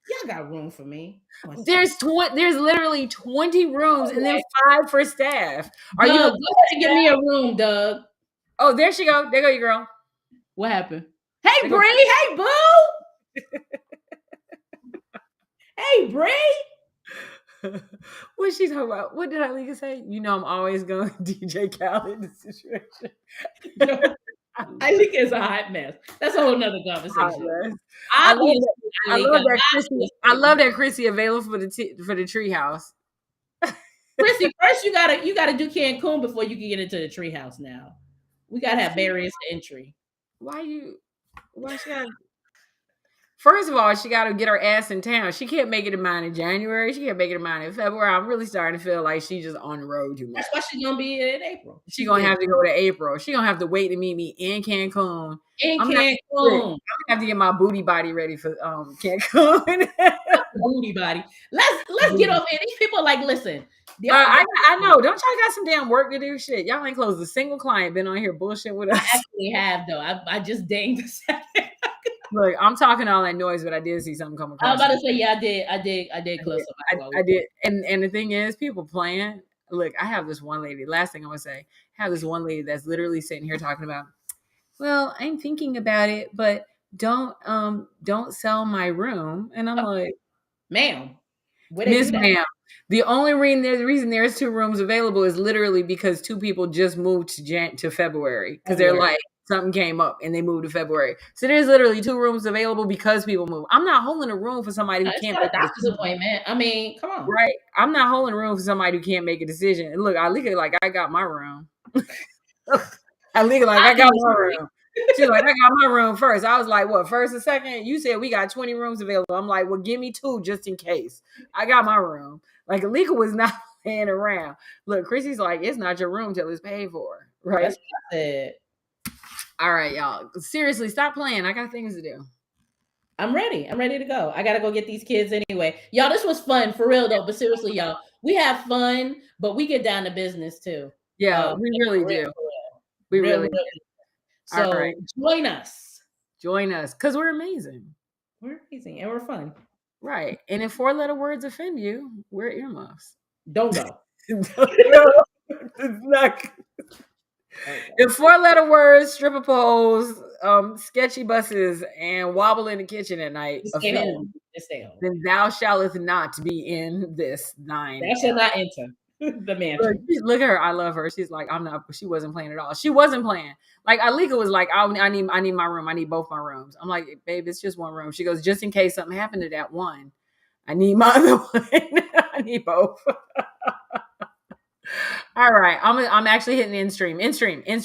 y'all got room for me. There's literally 20 rooms and then 5 for staff. Are Doug, you go a ahead and give me a room, Doug. Oh, there she go. There go your girl. What happened? Hey, There go. Bree. Hey, boo. Hey, Bree. What's she talking about? What did Alika say? You know, I'm always going DJ Khaled in this situation. I think it's a hot mess. That's a whole nother conversation. I love Obviously, that. Alika, I love that Chrissy available for the tree house. Chrissy, first you gotta do Cancun before you can get into the treehouse. Now we gotta have barriers to entry. Why she gotta First of all, she got to get her ass in town. She can't make it in mine in January. She can't make it in mine in February. I'm really starting to feel like she's just on the road too much. That's why she's gonna be in April. She's gonna have to go to April. She's gonna have to wait to meet me in Cancun. In I'm Cancun, gonna have to get my booty body ready for Cancun. booty body. Let's get over here. These people are like, listen. I know. Don't y'all got some damn work to do? Shit, y'all ain't closed a single client. Been on here bullshit with us. I actually have though. I just danged a second. Look, I'm talking all that noise, but I did see something come across. I was about to say, yeah, I did close I did. And the thing is, people playing. Look, I have this one lady. Last thing I'm gonna say, I have this one lady that's literally sitting here talking about, well, I'm thinking about it, but don't sell my room. And I'm like, ma'am, Miss Ma'am, the only reason there's 2 rooms available is literally because 2 people just moved to February because they're like, something came up and they moved to February. So there's literally 2 rooms available because people move. I'm not holding a room for somebody who can't make a doctor's appointment. I mean, come on. Right. I'm not holding a room for somebody who can't make a decision. And look, I look at like I got my room. I look at like I got my room. She's like, I got my room first. I was like, what, first or second? You said we got 20 rooms available. I'm like, well, give me 2 just in case. I got my room. Like Alika was not playing around. Look, Chrissy's like, it's not your room till it's paid for. Right. That's what I said. All right, y'all. Seriously, stop playing. I got things to do. I'm ready. I'm ready to go. I gotta go get these kids anyway. Y'all, this was fun for real though. But seriously, y'all, we have fun, but we get down to business too. Yeah, we really do. We really do. So join us. Join us because we're amazing. We're amazing and we're fun. Right. And if 4-letter words offend you, wear earmuffs. Don't go. It's not. If 4-letter words, stripper poles, sketchy buses, and wobble in the kitchen at night offend, then thou shallest not be in this 9. Thou shalt not enter the mansion. Look at her. I love her. She's like, I'm not. She wasn't playing at all. She wasn't playing. Like Alika was like, I need my room. I need both my rooms. I'm like, babe, it's just one room. She goes, just in case something happened to that one, I need my other one. I need both. All right. I'm actually hitting in stream.